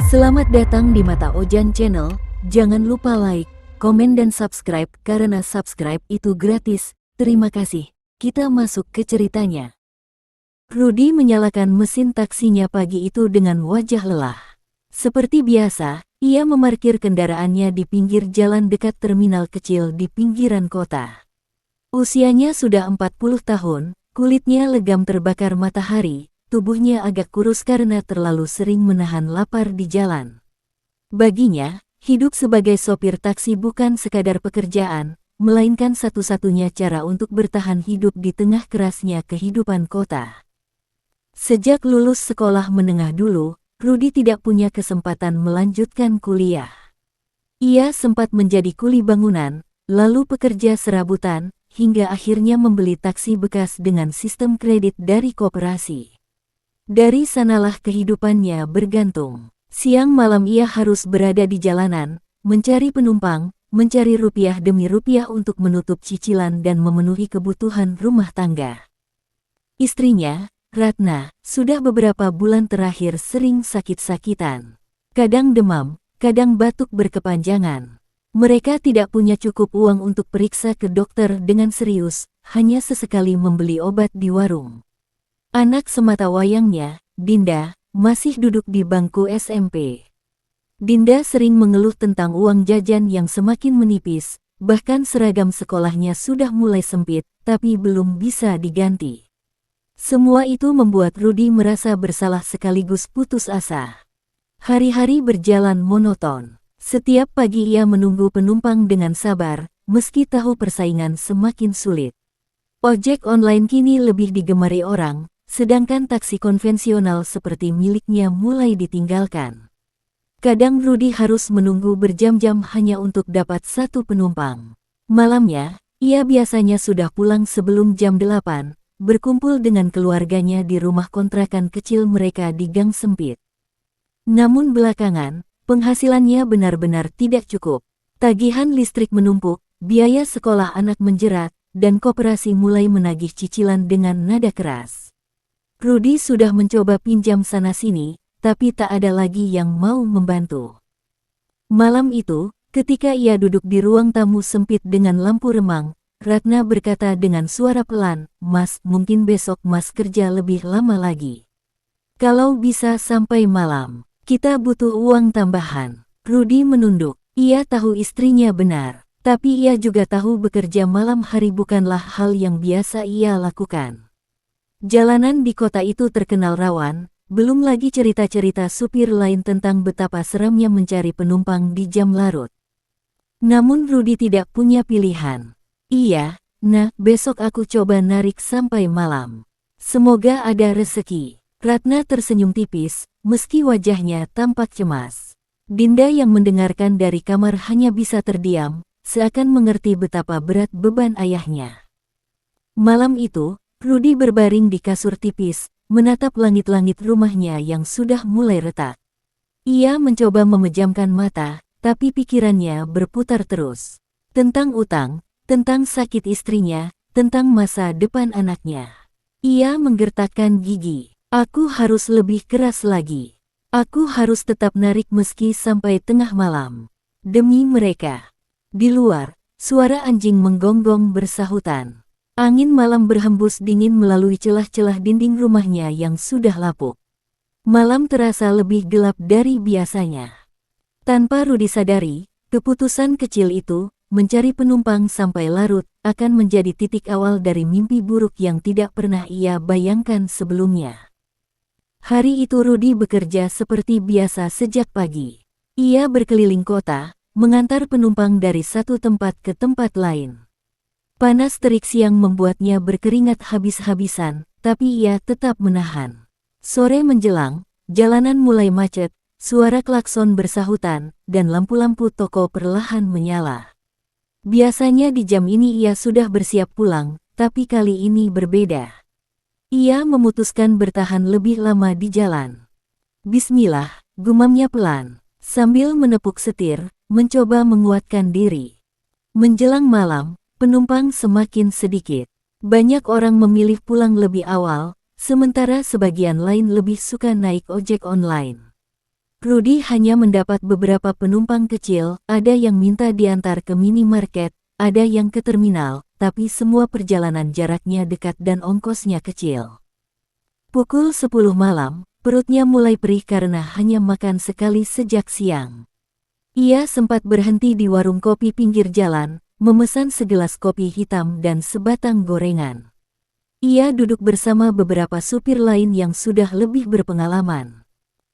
Selamat datang di Mata Ojan Channel. Jangan lupa like, komen dan subscribe karena subscribe itu gratis. Terima kasih. Kita masuk ke ceritanya. Rudy menyalakan mesin taksinya pagi itu dengan wajah lelah. Seperti biasa, ia memarkir kendaraannya di pinggir jalan dekat terminal kecil di pinggiran kota. Usianya sudah 40 tahun, kulitnya legam terbakar matahari. Tubuhnya agak kurus karena terlalu sering menahan lapar di jalan. Baginya, hidup sebagai sopir taksi bukan sekadar pekerjaan, melainkan satu-satunya cara untuk bertahan hidup di tengah kerasnya kehidupan kota. Sejak lulus sekolah menengah dulu, Rudy tidak punya kesempatan melanjutkan kuliah. Ia sempat menjadi kuli bangunan, lalu pekerja serabutan, hingga akhirnya membeli taksi bekas dengan sistem kredit dari koperasi. Dari sanalah kehidupannya bergantung. Siang malam ia harus berada di jalanan, mencari penumpang, mencari rupiah demi rupiah untuk menutup cicilan dan memenuhi kebutuhan rumah tangga. Istrinya, Ratna, sudah beberapa bulan terakhir sering sakit-sakitan. Kadang demam, kadang batuk berkepanjangan. Mereka tidak punya cukup uang untuk periksa ke dokter dengan serius, hanya sesekali membeli obat di warung. Anak semata wayangnya, Dinda, masih duduk di bangku SMP. Dinda sering mengeluh tentang uang jajan yang semakin menipis, bahkan seragam sekolahnya sudah mulai sempit, tapi belum bisa diganti. Semua itu membuat Rudy merasa bersalah sekaligus putus asa. Hari-hari berjalan monoton. Setiap pagi ia menunggu penumpang dengan sabar, meski tahu persaingan semakin sulit. Ojek online kini lebih digemari orang, sedangkan taksi konvensional seperti miliknya mulai ditinggalkan. Kadang Rudy harus menunggu berjam-jam hanya untuk dapat satu penumpang. Malamnya, ia biasanya sudah pulang sebelum jam 8, berkumpul dengan keluarganya di rumah kontrakan kecil mereka di gang sempit. Namun belakangan, penghasilannya benar-benar tidak cukup. Tagihan listrik menumpuk, biaya sekolah anak menjerat, dan koperasi mulai menagih cicilan dengan nada keras. Rudy sudah mencoba pinjam sana-sini, tapi tak ada lagi yang mau membantu. Malam itu, ketika ia duduk di ruang tamu sempit dengan lampu remang, Ratna berkata dengan suara pelan, "Mas, mungkin besok Mas kerja lebih lama lagi. Kalau bisa sampai malam, kita butuh uang tambahan." Rudy menunduk. Ia tahu istrinya benar, tapi ia juga tahu bekerja malam hari bukanlah hal yang biasa ia lakukan. Jalanan di kota itu terkenal rawan, belum lagi cerita-cerita supir lain tentang betapa seramnya mencari penumpang di jam larut. Namun Rudy tidak punya pilihan. "Iya, besok aku coba narik sampai malam. Semoga ada rezeki." Ratna tersenyum tipis, meski wajahnya tampak cemas. Dinda yang mendengarkan dari kamar hanya bisa terdiam, seakan mengerti betapa berat beban ayahnya. Malam itu, Rudy berbaring di kasur tipis, menatap langit-langit rumahnya yang sudah mulai retak. Ia mencoba memejamkan mata, tapi pikirannya berputar terus. Tentang utang, tentang sakit istrinya, tentang masa depan anaknya. Ia menggertakkan gigi. "Aku harus lebih keras lagi. Aku harus tetap narik meski sampai tengah malam. Demi mereka." Di luar, suara anjing menggonggong bersahutan. Angin malam berhembus dingin melalui celah-celah dinding rumahnya yang sudah lapuk. Malam terasa lebih gelap dari biasanya. Tanpa Rudy sadari, keputusan kecil itu, mencari penumpang sampai larut, akan menjadi titik awal dari mimpi buruk yang tidak pernah ia bayangkan sebelumnya. Hari itu Rudy bekerja seperti biasa sejak pagi. Ia berkeliling kota, mengantar penumpang dari satu tempat ke tempat lain. Panas terik siang membuatnya berkeringat habis-habisan, tapi ia tetap menahan. Sore menjelang, jalanan mulai macet, suara klakson bersahutan, dan lampu-lampu toko perlahan menyala. Biasanya di jam ini ia sudah bersiap pulang, tapi kali ini berbeda. Ia memutuskan bertahan lebih lama di jalan. "Bismillah," gumamnya pelan, sambil menepuk setir, mencoba menguatkan diri. Menjelang malam, penumpang semakin sedikit. Banyak orang memilih pulang lebih awal, sementara sebagian lain lebih suka naik ojek online. Rudy hanya mendapat beberapa penumpang kecil, ada yang minta diantar ke minimarket, ada yang ke terminal, tapi semua perjalanan jaraknya dekat dan ongkosnya kecil. Pukul 10 malam, perutnya mulai perih karena hanya makan sekali sejak siang. Ia sempat berhenti di warung kopi pinggir jalan, memesan segelas kopi hitam dan sebatang gorengan. Ia duduk bersama beberapa supir lain yang sudah lebih berpengalaman.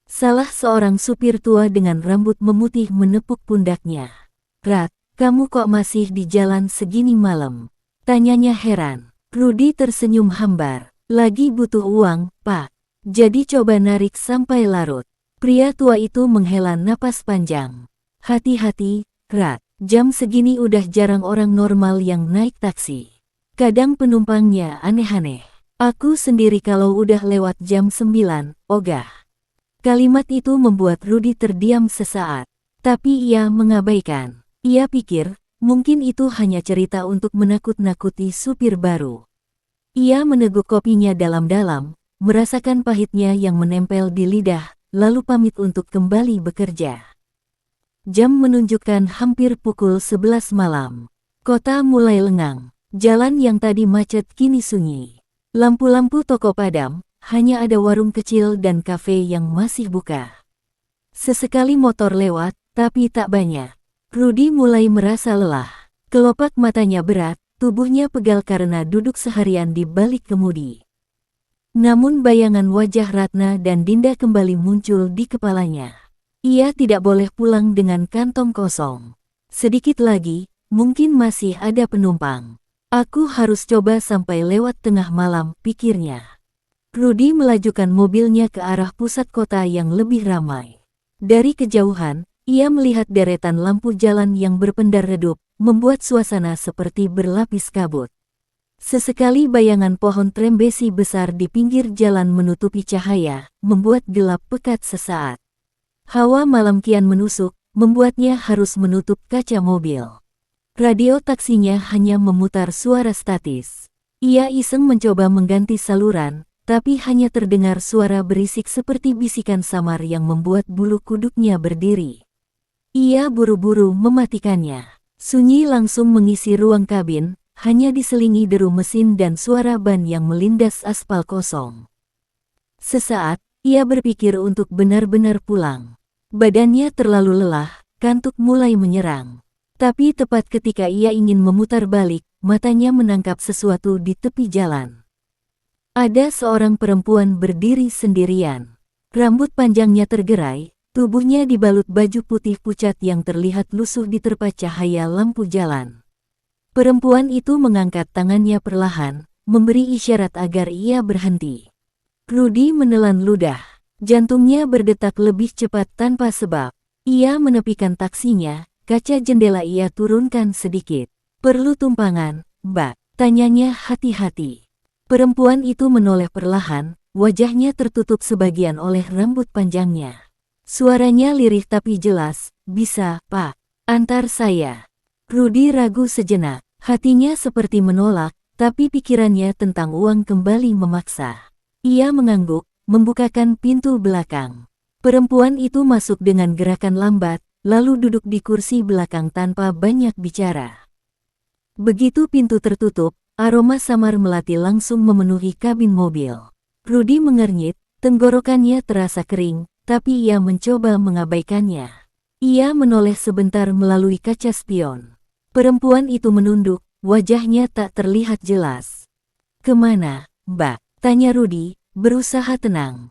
Salah seorang supir tua dengan rambut memutih menepuk pundaknya. "Rat, kamu kok masih di jalan segini malam?" tanyanya heran. Rudy tersenyum hambar. "Lagi butuh uang, Pak. Jadi coba narik sampai larut." Pria tua itu menghela napas panjang. "Hati-hati, Rat. Jam segini udah jarang orang normal yang naik taksi. Kadang penumpangnya aneh-aneh. Aku sendiri kalau udah lewat jam 9, ogah." Kalimat itu membuat Rudy terdiam sesaat. Tapi ia mengabaikan. Ia pikir, mungkin itu hanya cerita untuk menakut-nakuti supir baru. Ia meneguk kopinya dalam-dalam, merasakan pahitnya yang menempel di lidah, lalu pamit untuk kembali bekerja. Jam menunjukkan hampir pukul 11 malam. Kota mulai lengang. Jalan yang tadi macet kini sunyi. Lampu-lampu toko padam, hanya ada warung kecil dan kafe yang masih buka. Sesekali motor lewat, tapi tak banyak. Rudy mulai merasa lelah. Kelopak matanya berat, tubuhnya pegal karena duduk seharian di balik kemudi. Namun bayangan wajah Ratna dan Dinda kembali muncul di kepalanya. Ia tidak boleh pulang dengan kantong kosong. Sedikit lagi, mungkin masih ada penumpang. Aku harus coba sampai lewat tengah malam, pikirnya. Rudy melajukan mobilnya ke arah pusat kota yang lebih ramai. Dari kejauhan, ia melihat deretan lampu jalan yang berpendar redup, membuat suasana seperti berlapis kabut. Sesekali bayangan pohon trembesi besar di pinggir jalan menutupi cahaya, membuat gelap pekat sesaat. Hawa malam kian menusuk, membuatnya harus menutup kaca mobil. Radio taksinya hanya memutar suara statis. Ia iseng mencoba mengganti saluran, tapi hanya terdengar suara berisik seperti bisikan samar yang membuat bulu kuduknya berdiri. Ia buru-buru mematikannya. Sunyi langsung mengisi ruang kabin, hanya diselingi deru mesin dan suara ban yang melindas aspal kosong. Sesaat, ia berpikir untuk benar-benar pulang. Badannya terlalu lelah, kantuk mulai menyerang. Tapi tepat ketika ia ingin memutar balik, matanya menangkap sesuatu di tepi jalan. Ada seorang perempuan berdiri sendirian. Rambut panjangnya tergerai, tubuhnya dibalut baju putih pucat yang terlihat lusuh diterpa cahaya lampu jalan. Perempuan itu mengangkat tangannya perlahan, memberi isyarat agar ia berhenti. Rudy menelan ludah. Jantungnya berdetak lebih cepat tanpa sebab. Ia menepikan taksinya, kaca jendela ia turunkan sedikit. "Perlu tumpangan, Mbak?" tanyanya hati-hati. Perempuan itu menoleh perlahan, wajahnya tertutup sebagian oleh rambut panjangnya. Suaranya lirih tapi jelas, "Bisa, Pak. Antar saya." Rudy ragu sejenak, hatinya seperti menolak, tapi pikirannya tentang uang kembali memaksa. Ia mengangguk, membukakan pintu belakang. Perempuan itu masuk dengan gerakan lambat, lalu duduk di kursi belakang tanpa banyak bicara. Begitu pintu tertutup, aroma samar melati langsung memenuhi kabin mobil. Rudy mengernyit, tenggorokannya terasa kering, tapi ia mencoba mengabaikannya. Ia menoleh sebentar melalui kaca spion. Perempuan itu menunduk, wajahnya tak terlihat jelas. "Kemana, Mbak?" tanya Rudy, berusaha tenang.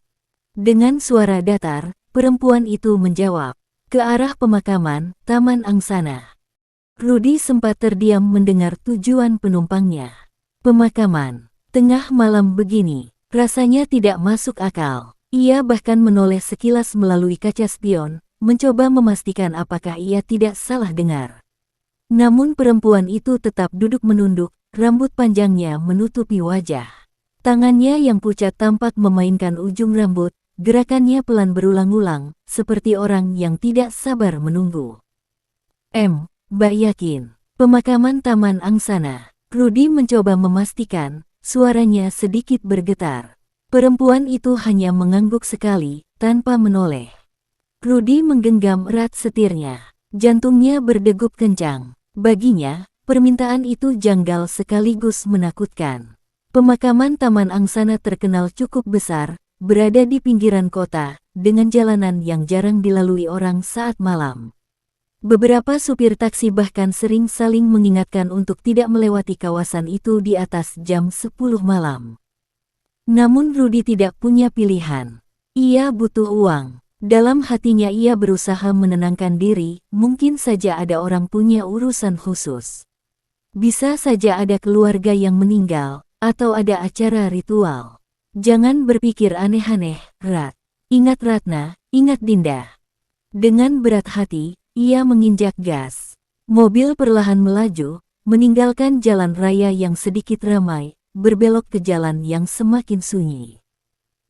Dengan suara datar, perempuan itu menjawab, "Ke arah pemakaman, Taman Angsana." Rudy sempat terdiam mendengar tujuan penumpangnya. Pemakaman. Tengah malam begini, rasanya tidak masuk akal. Ia bahkan menoleh sekilas melalui kaca spion, mencoba memastikan apakah ia tidak salah dengar. Namun perempuan itu tetap duduk menunduk, rambut panjangnya menutupi wajah. Tangannya yang pucat tampak memainkan ujung rambut, gerakannya pelan berulang-ulang, seperti orang yang tidak sabar menunggu. Mbak yakin? Pemakaman Taman Angsana." Rudy mencoba memastikan, suaranya sedikit bergetar. Perempuan itu hanya mengangguk sekali, tanpa menoleh. Rudy menggenggam erat setirnya. Jantungnya berdegup kencang. Baginya, permintaan itu janggal sekaligus menakutkan. Pemakaman Taman Angsana terkenal cukup besar, berada di pinggiran kota, dengan jalanan yang jarang dilalui orang saat malam. Beberapa supir taksi bahkan sering saling mengingatkan untuk tidak melewati kawasan itu di atas jam 10 malam. Namun Rudy tidak punya pilihan. Ia butuh uang. Dalam hatinya ia berusaha menenangkan diri, mungkin saja ada orang punya urusan khusus. Bisa saja ada keluarga yang meninggal, atau ada acara ritual. Jangan berpikir aneh-aneh, Rat. Ingat Ratna, ingat Dinda. Dengan berat hati, ia menginjak gas. Mobil perlahan melaju, meninggalkan jalan raya yang sedikit ramai, berbelok ke jalan yang semakin sunyi.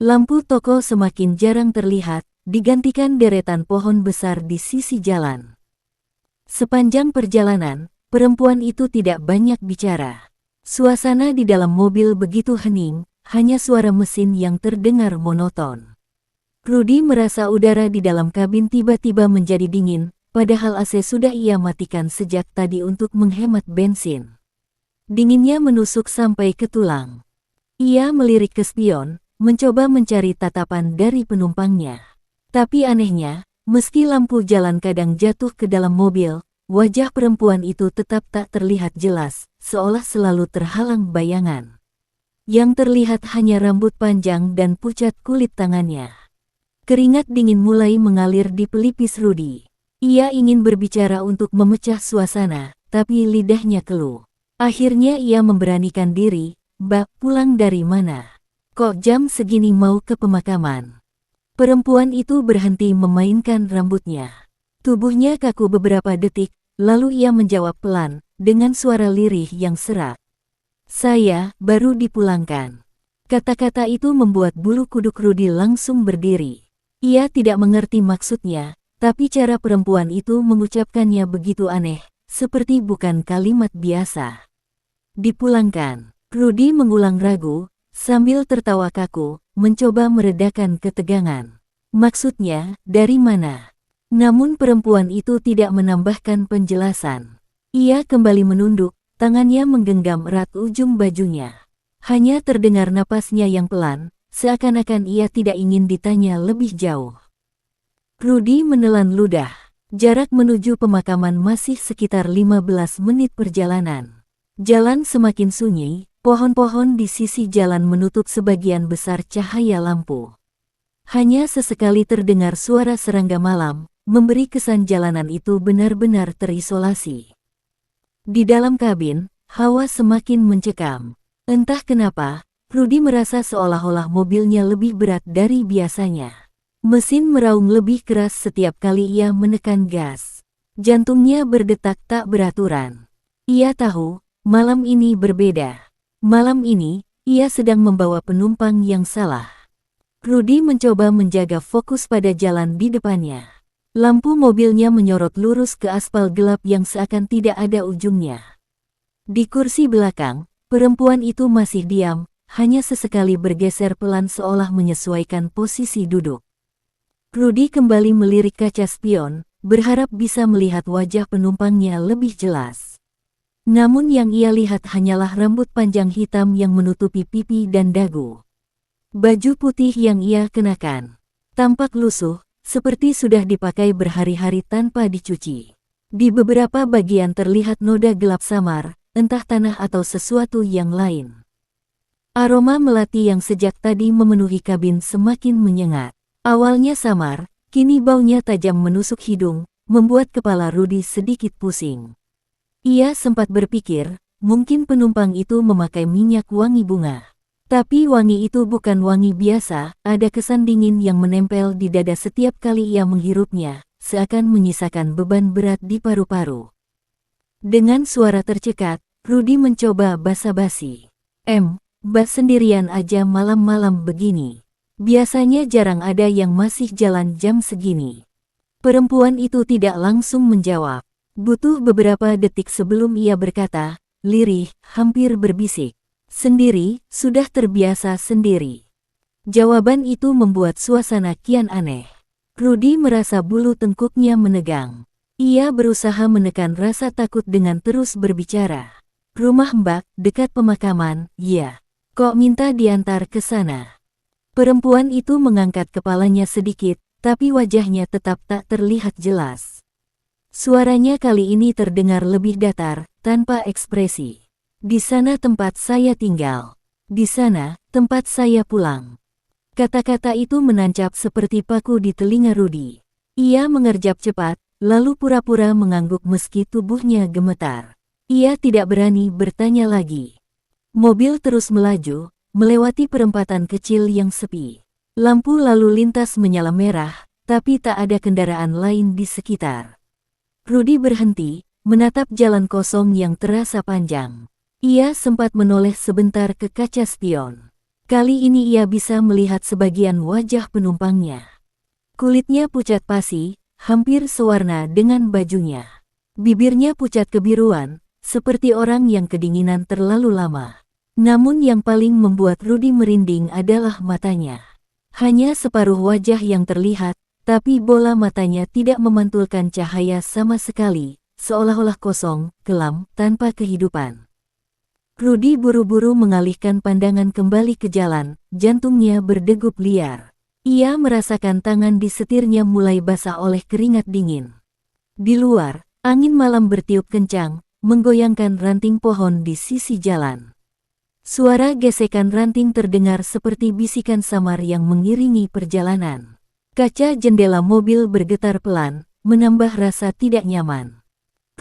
Lampu toko semakin jarang terlihat, digantikan deretan pohon besar di sisi jalan. Sepanjang perjalanan, perempuan itu tidak banyak bicara. Suasana di dalam mobil begitu hening, hanya suara mesin yang terdengar monoton. Rudy merasa udara di dalam kabin tiba-tiba menjadi dingin, padahal AC sudah ia matikan sejak tadi untuk menghemat bensin. Dinginnya menusuk sampai ke tulang. Ia melirik ke spion, mencoba mencari tatapan dari penumpangnya. Tapi anehnya, meski lampu jalan kadang jatuh ke dalam mobil, wajah perempuan itu tetap tak terlihat jelas, seolah selalu terhalang bayangan. Yang terlihat hanya rambut panjang dan pucat kulit tangannya. Keringat dingin mulai mengalir di pelipis Rudy. Ia ingin berbicara untuk memecah suasana, tapi lidahnya keluh. Akhirnya ia memberanikan diri, "Mbak, pulang dari mana? Kok jam segini mau ke pemakaman?" Perempuan itu berhenti memainkan rambutnya. Tubuhnya kaku beberapa detik, lalu ia menjawab pelan, dengan suara lirih yang serak. "Saya baru dipulangkan." Kata-kata itu membuat bulu kuduk Rudy langsung berdiri. Ia tidak mengerti maksudnya, tapi cara perempuan itu mengucapkannya begitu aneh, seperti bukan kalimat biasa. "Dipulangkan." Rudy mengulang ragu, sambil tertawa kaku, mencoba meredakan ketegangan. "Maksudnya, dari mana?" Namun perempuan itu tidak menambahkan penjelasan. Ia kembali menunduk, tangannya menggenggam erat ujung bajunya. Hanya terdengar napasnya yang pelan, seakan-akan ia tidak ingin ditanya lebih jauh. Rudy menelan ludah. Jarak menuju pemakaman masih sekitar 15 menit perjalanan. Jalan semakin sunyi. Pohon-pohon di sisi jalan menutup sebagian besar cahaya lampu. Hanya sesekali terdengar suara serangga malam, memberi kesan jalanan itu benar-benar terisolasi. Di dalam kabin, hawa semakin mencekam. Entah kenapa, Rudy merasa seolah-olah mobilnya lebih berat dari biasanya. Mesin meraung lebih keras setiap kali ia menekan gas. Jantungnya berdetak tak beraturan. Ia tahu, malam ini berbeda. Malam ini, ia sedang membawa penumpang yang salah. Rudy mencoba menjaga fokus pada jalan di depannya. Lampu mobilnya menyorot lurus ke aspal gelap yang seakan tidak ada ujungnya. Di kursi belakang, perempuan itu masih diam, hanya sesekali bergeser pelan seolah menyesuaikan posisi duduk. Rudy kembali melirik kaca spion, berharap bisa melihat wajah penumpangnya lebih jelas. Namun yang ia lihat hanyalah rambut panjang hitam yang menutupi pipi dan dagu. Baju putih yang ia kenakan tampak lusuh, seperti sudah dipakai berhari-hari tanpa dicuci. Di beberapa bagian terlihat noda gelap samar, entah tanah atau sesuatu yang lain. Aroma melati yang sejak tadi memenuhi kabin semakin menyengat. Awalnya samar, kini baunya tajam menusuk hidung, membuat kepala Rudy sedikit pusing. Ia sempat berpikir, mungkin penumpang itu memakai minyak wangi bunga. Tapi wangi itu bukan wangi biasa, ada kesan dingin yang menempel di dada setiap kali ia menghirupnya, seakan menyisakan beban berat di paru-paru. Dengan suara tercekat, Rudy mencoba basa-basi. Mbak sendirian aja malam-malam begini. Biasanya jarang ada yang masih jalan jam segini." Perempuan itu tidak langsung menjawab. Butuh beberapa detik sebelum ia berkata, lirih, hampir berbisik. "Sendiri, sudah terbiasa sendiri." Jawaban itu membuat suasana kian aneh. Rudy merasa bulu tengkuknya menegang. Ia berusaha menekan rasa takut dengan terus berbicara. Rumah Mbak, dekat pemakaman, ya. Kok minta diantar ke sana? Perempuan itu mengangkat kepalanya sedikit, tapi wajahnya tetap tak terlihat jelas. Suaranya kali ini terdengar lebih datar, tanpa ekspresi. Di sana tempat saya tinggal. Di sana, tempat saya pulang. Kata-kata itu menancap seperti paku di telinga Rudy. Ia mengerjap cepat, lalu pura-pura mengangguk meski tubuhnya gemetar. Ia tidak berani bertanya lagi. Mobil terus melaju, melewati perempatan kecil yang sepi. Lampu lalu lintas menyala merah, tapi tak ada kendaraan lain di sekitar. Rudy berhenti, menatap jalan kosong yang terasa panjang. Ia sempat menoleh sebentar ke kaca spion. Kali ini ia bisa melihat sebagian wajah penumpangnya. Kulitnya pucat pasi, hampir sewarna dengan bajunya. Bibirnya pucat kebiruan, seperti orang yang kedinginan terlalu lama. Namun yang paling membuat Rudy merinding adalah matanya. Hanya separuh wajah yang terlihat, tapi bola matanya tidak memantulkan cahaya sama sekali, seolah-olah kosong, kelam, tanpa kehidupan. Rudy buru-buru mengalihkan pandangan kembali ke jalan, jantungnya berdegup liar. Ia merasakan tangan di setirnya mulai basah oleh keringat dingin. Di luar, angin malam bertiup kencang, menggoyangkan ranting pohon di sisi jalan. Suara gesekan ranting terdengar seperti bisikan samar yang mengiringi perjalanan. Kaca jendela mobil bergetar pelan, menambah rasa tidak nyaman.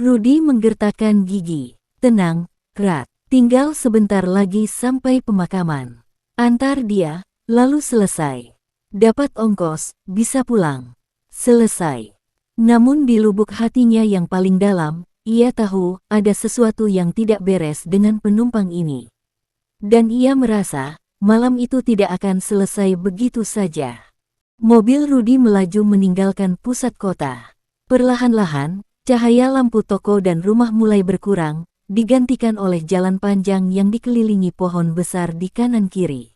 Rudy menggertakkan gigi. Tenang, Rat. Tinggal sebentar lagi sampai pemakaman. Antar dia, lalu selesai. Dapat ongkos, bisa pulang. Selesai. Namun di lubuk hatinya yang paling dalam, ia tahu ada sesuatu yang tidak beres dengan penumpang ini. Dan ia merasa, malam itu tidak akan selesai begitu saja. Mobil Rudy melaju meninggalkan pusat kota. Perlahan-lahan, cahaya lampu toko dan rumah mulai berkurang, digantikan oleh jalan panjang yang dikelilingi pohon besar di kanan kiri.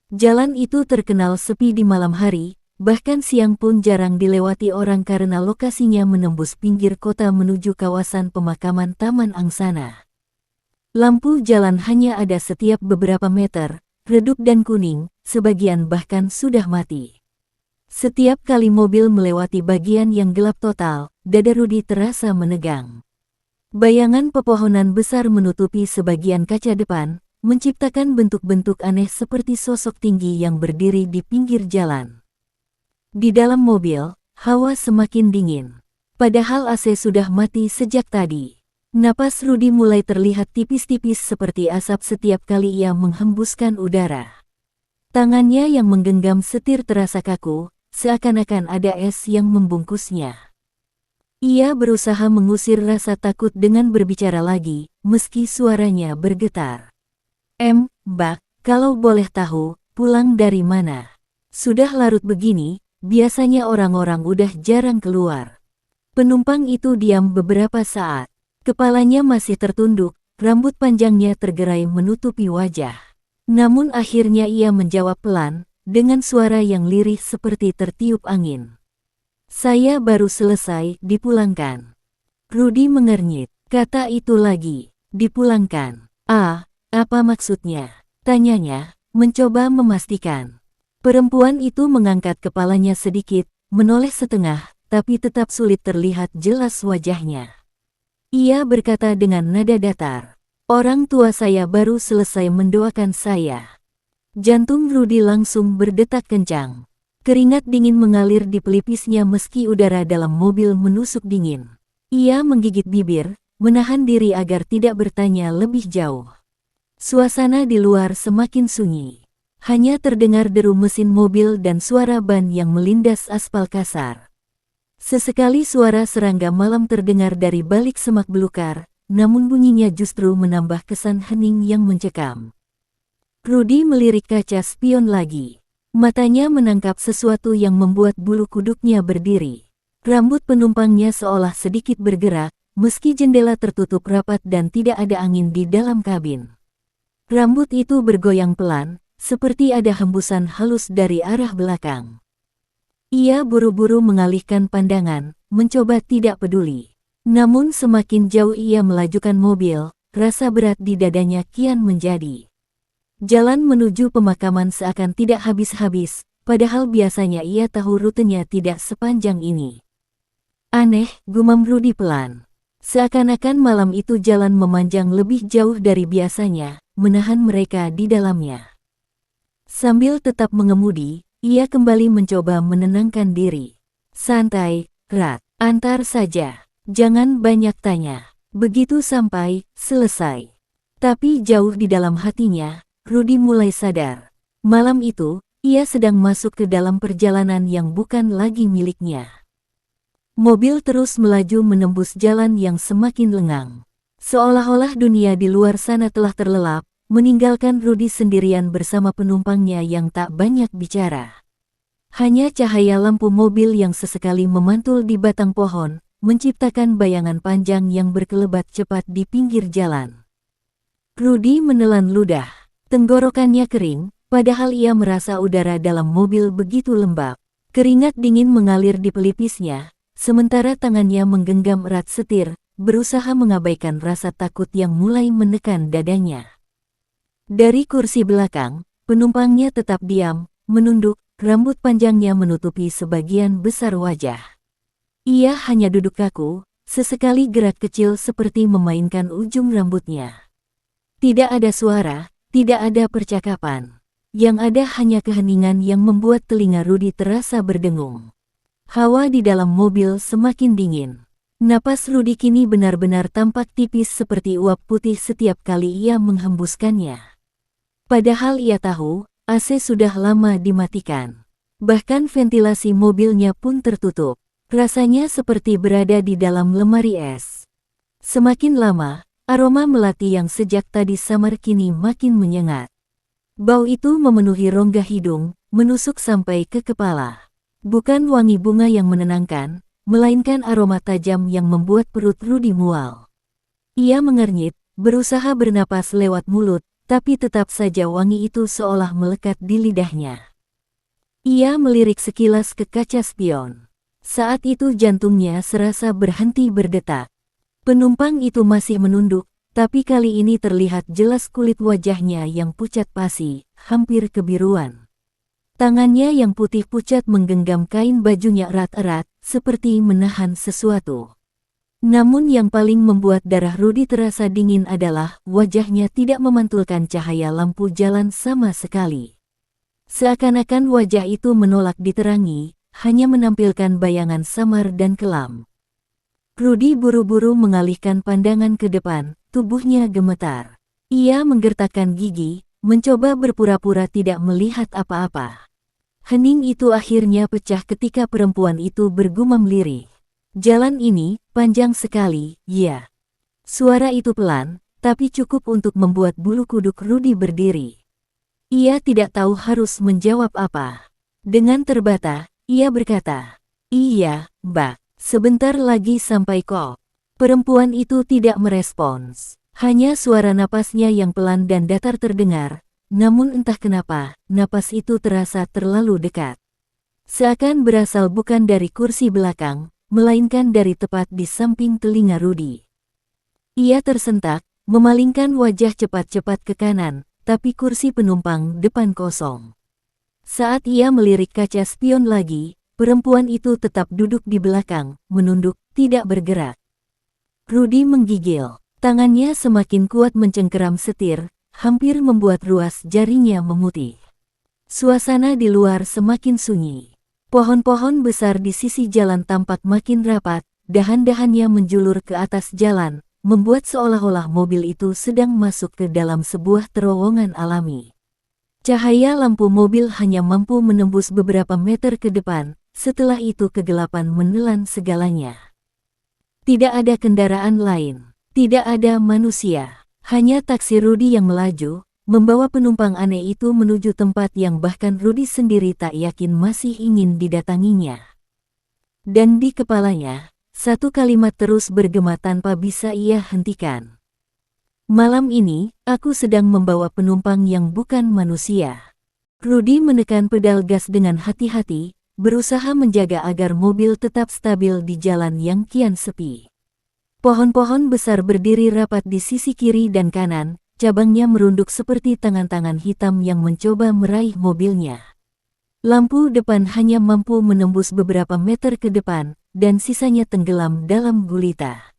Jalan itu terkenal sepi di malam hari, bahkan siang pun jarang dilewati orang karena lokasinya menembus pinggir kota menuju kawasan pemakaman Taman Angsana. Lampu jalan hanya ada setiap beberapa meter, redup dan kuning, sebagian bahkan sudah mati. Setiap kali mobil melewati bagian yang gelap total, dada Rudy terasa menegang. Bayangan pepohonan besar menutupi sebagian kaca depan, menciptakan bentuk-bentuk aneh seperti sosok tinggi yang berdiri di pinggir jalan. Di dalam mobil, hawa semakin dingin. Padahal AC sudah mati sejak tadi. Napas Rudy mulai terlihat tipis-tipis seperti asap setiap kali ia menghembuskan udara. Tangannya yang menggenggam setir terasa kaku, seakan-akan ada es yang membungkusnya. Ia berusaha mengusir rasa takut dengan berbicara lagi, meski suaranya bergetar. Mbak, kalau boleh tahu, pulang dari mana? Sudah larut begini, biasanya orang-orang udah jarang keluar. Penumpang itu diam beberapa saat. Kepalanya masih tertunduk, rambut panjangnya tergerai menutupi wajah. Namun akhirnya ia menjawab pelan, dengan suara yang lirih seperti tertiup angin. Saya baru selesai dipulangkan. Rudy mengernyit. Kata itu lagi, dipulangkan. Apa maksudnya? Tanyanya, mencoba memastikan. Perempuan itu mengangkat kepalanya sedikit, menoleh setengah, tapi tetap sulit terlihat jelas wajahnya. Ia berkata dengan nada datar. Orang tua saya baru selesai mendoakan saya. Jantung Rudy langsung berdetak kencang. Keringat dingin mengalir di pelipisnya meski udara dalam mobil menusuk dingin. Ia menggigit bibir, menahan diri agar tidak bertanya lebih jauh. Suasana di luar semakin sunyi. Hanya terdengar deru mesin mobil dan suara ban yang melindas aspal kasar. Sesekali suara serangga malam terdengar dari balik semak belukar, namun bunyinya justru menambah kesan hening yang mencekam. Rudy melirik kaca spion lagi. Matanya menangkap sesuatu yang membuat bulu kuduknya berdiri. Rambut penumpangnya seolah sedikit bergerak, meski jendela tertutup rapat dan tidak ada angin di dalam kabin. Rambut itu bergoyang pelan, seperti ada hembusan halus dari arah belakang. Ia buru-buru mengalihkan pandangan, mencoba tidak peduli. Namun semakin jauh ia melajukan mobil, rasa berat di dadanya kian menjadi. Jalan menuju pemakaman seakan tidak habis-habis, padahal biasanya ia tahu rutenya tidak sepanjang ini. Aneh, gumam Rudy pelan. Seakan-akan malam itu jalan memanjang lebih jauh dari biasanya, menahan mereka di dalamnya. Sambil tetap mengemudi, ia kembali mencoba menenangkan diri. Santai, Rat, antar saja. Jangan banyak tanya. Begitu sampai, selesai. Tapi jauh di dalam hatinya, Rudy mulai sadar. Malam itu, ia sedang masuk ke dalam perjalanan yang bukan lagi miliknya. Mobil terus melaju menembus jalan yang semakin lengang. Seolah-olah dunia di luar sana telah terlelap, meninggalkan Rudy sendirian bersama penumpangnya yang tak banyak bicara. Hanya cahaya lampu mobil yang sesekali memantul di batang pohon, menciptakan bayangan panjang yang berkelebat cepat di pinggir jalan. Rudy menelan ludah. Tenggorokannya kering, padahal ia merasa udara dalam mobil begitu lembab. Keringat dingin mengalir di pelipisnya, sementara tangannya menggenggam erat setir, berusaha mengabaikan rasa takut yang mulai menekan dadanya. Dari kursi belakang, penumpangnya tetap diam, menunduk, rambut panjangnya menutupi sebagian besar wajah. Ia hanya duduk kaku, sesekali gerak kecil seperti memainkan ujung rambutnya. Tidak ada suara, tidak ada percakapan. Yang ada hanya keheningan yang membuat telinga Rudy terasa berdengung. Hawa di dalam mobil semakin dingin. Napas Rudy kini benar-benar tampak tipis seperti uap putih setiap kali ia menghembuskannya. Padahal ia tahu, AC sudah lama dimatikan. Bahkan ventilasi mobilnya pun tertutup. Rasanya seperti berada di dalam lemari es. Semakin lama, aroma melati yang sejak tadi samar kini makin menyengat. Bau itu memenuhi rongga hidung, menusuk sampai ke kepala. Bukan wangi bunga yang menenangkan, melainkan aroma tajam yang membuat perut Rudy mual. Ia mengernyit, berusaha bernapas lewat mulut, tapi tetap saja wangi itu seolah melekat di lidahnya. Ia melirik sekilas ke kaca spion. Saat itu jantungnya serasa berhenti berdetak. Penumpang itu masih menunduk, tapi kali ini terlihat jelas kulit wajahnya yang pucat pasi, hampir kebiruan. Tangannya yang putih pucat menggenggam kain bajunya erat-erat, seperti menahan sesuatu. Namun yang paling membuat darah Rudy terasa dingin adalah wajahnya tidak memantulkan cahaya lampu jalan sama sekali. Seakan-akan wajah itu menolak diterangi, hanya menampilkan bayangan samar dan kelam. Rudy buru-buru mengalihkan pandangan ke depan, tubuhnya gemetar. Ia menggertakkan gigi, mencoba berpura-pura tidak melihat apa-apa. Hening itu akhirnya pecah ketika perempuan itu bergumam lirih. Jalan ini, panjang sekali, ya. Suara itu pelan, tapi cukup untuk membuat bulu kuduk Rudy berdiri. Ia tidak tahu harus menjawab apa. Dengan terbata, ia berkata, "Iya, Mbak, sebentar lagi sampai kok." Perempuan itu tidak merespons. Hanya suara napasnya yang pelan dan datar terdengar, namun entah kenapa, napas itu terasa terlalu dekat. Seakan berasal bukan dari kursi belakang, melainkan dari tepat di samping telinga Rudy. Ia tersentak, memalingkan wajah cepat-cepat ke kanan, tapi kursi penumpang depan kosong. Saat ia melirik kaca spion lagi, perempuan itu tetap duduk di belakang, menunduk, tidak bergerak. Rudy menggigil, tangannya semakin kuat mencengkeram setir, hampir membuat ruas jarinya memutih. Suasana di luar semakin sunyi. Pohon-pohon besar di sisi jalan tampak makin rapat, dahan-dahannya menjulur ke atas jalan, membuat seolah-olah mobil itu sedang masuk ke dalam sebuah terowongan alami. Cahaya lampu mobil hanya mampu menembus beberapa meter ke depan, setelah itu kegelapan menelan segalanya. Tidak ada kendaraan lain, tidak ada manusia, hanya taksi Rudy yang melaju, membawa penumpang aneh itu menuju tempat yang bahkan Rudy sendiri tak yakin masih ingin didatanginya. Dan di kepalanya, satu kalimat terus bergema tanpa bisa ia hentikan. "Malam ini, aku sedang membawa penumpang yang bukan manusia." Rudy menekan pedal gas dengan hati-hati, berusaha menjaga agar mobil tetap stabil di jalan yang kian sepi. Pohon-pohon besar berdiri rapat di sisi kiri dan kanan, cabangnya merunduk seperti tangan-tangan hitam yang mencoba meraih mobilnya. Lampu depan hanya mampu menembus beberapa meter ke depan, dan sisanya tenggelam dalam gulita.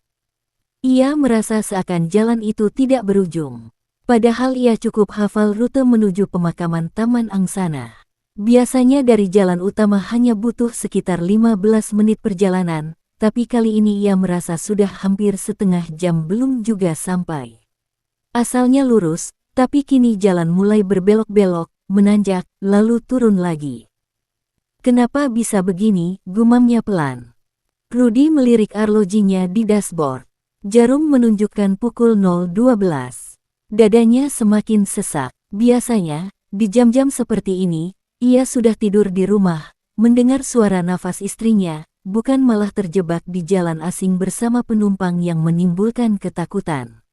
Ia merasa seakan jalan itu tidak berujung. Padahal ia cukup hafal rute menuju pemakaman Taman Angsana. Biasanya dari jalan utama hanya butuh sekitar 15 menit perjalanan, tapi kali ini ia merasa sudah hampir setengah jam belum juga sampai. Asalnya lurus, tapi kini jalan mulai berbelok-belok, menanjak, lalu turun lagi. Kenapa bisa begini, gumamnya pelan. Rudy melirik arlojinya di dashboard. Jarum menunjukkan pukul 0.12. Dadanya semakin sesak. Biasanya, di jam-jam seperti ini, ia sudah tidur di rumah, mendengar suara nafas istrinya, bukan malah terjebak di jalan asing bersama penumpang yang menimbulkan ketakutan.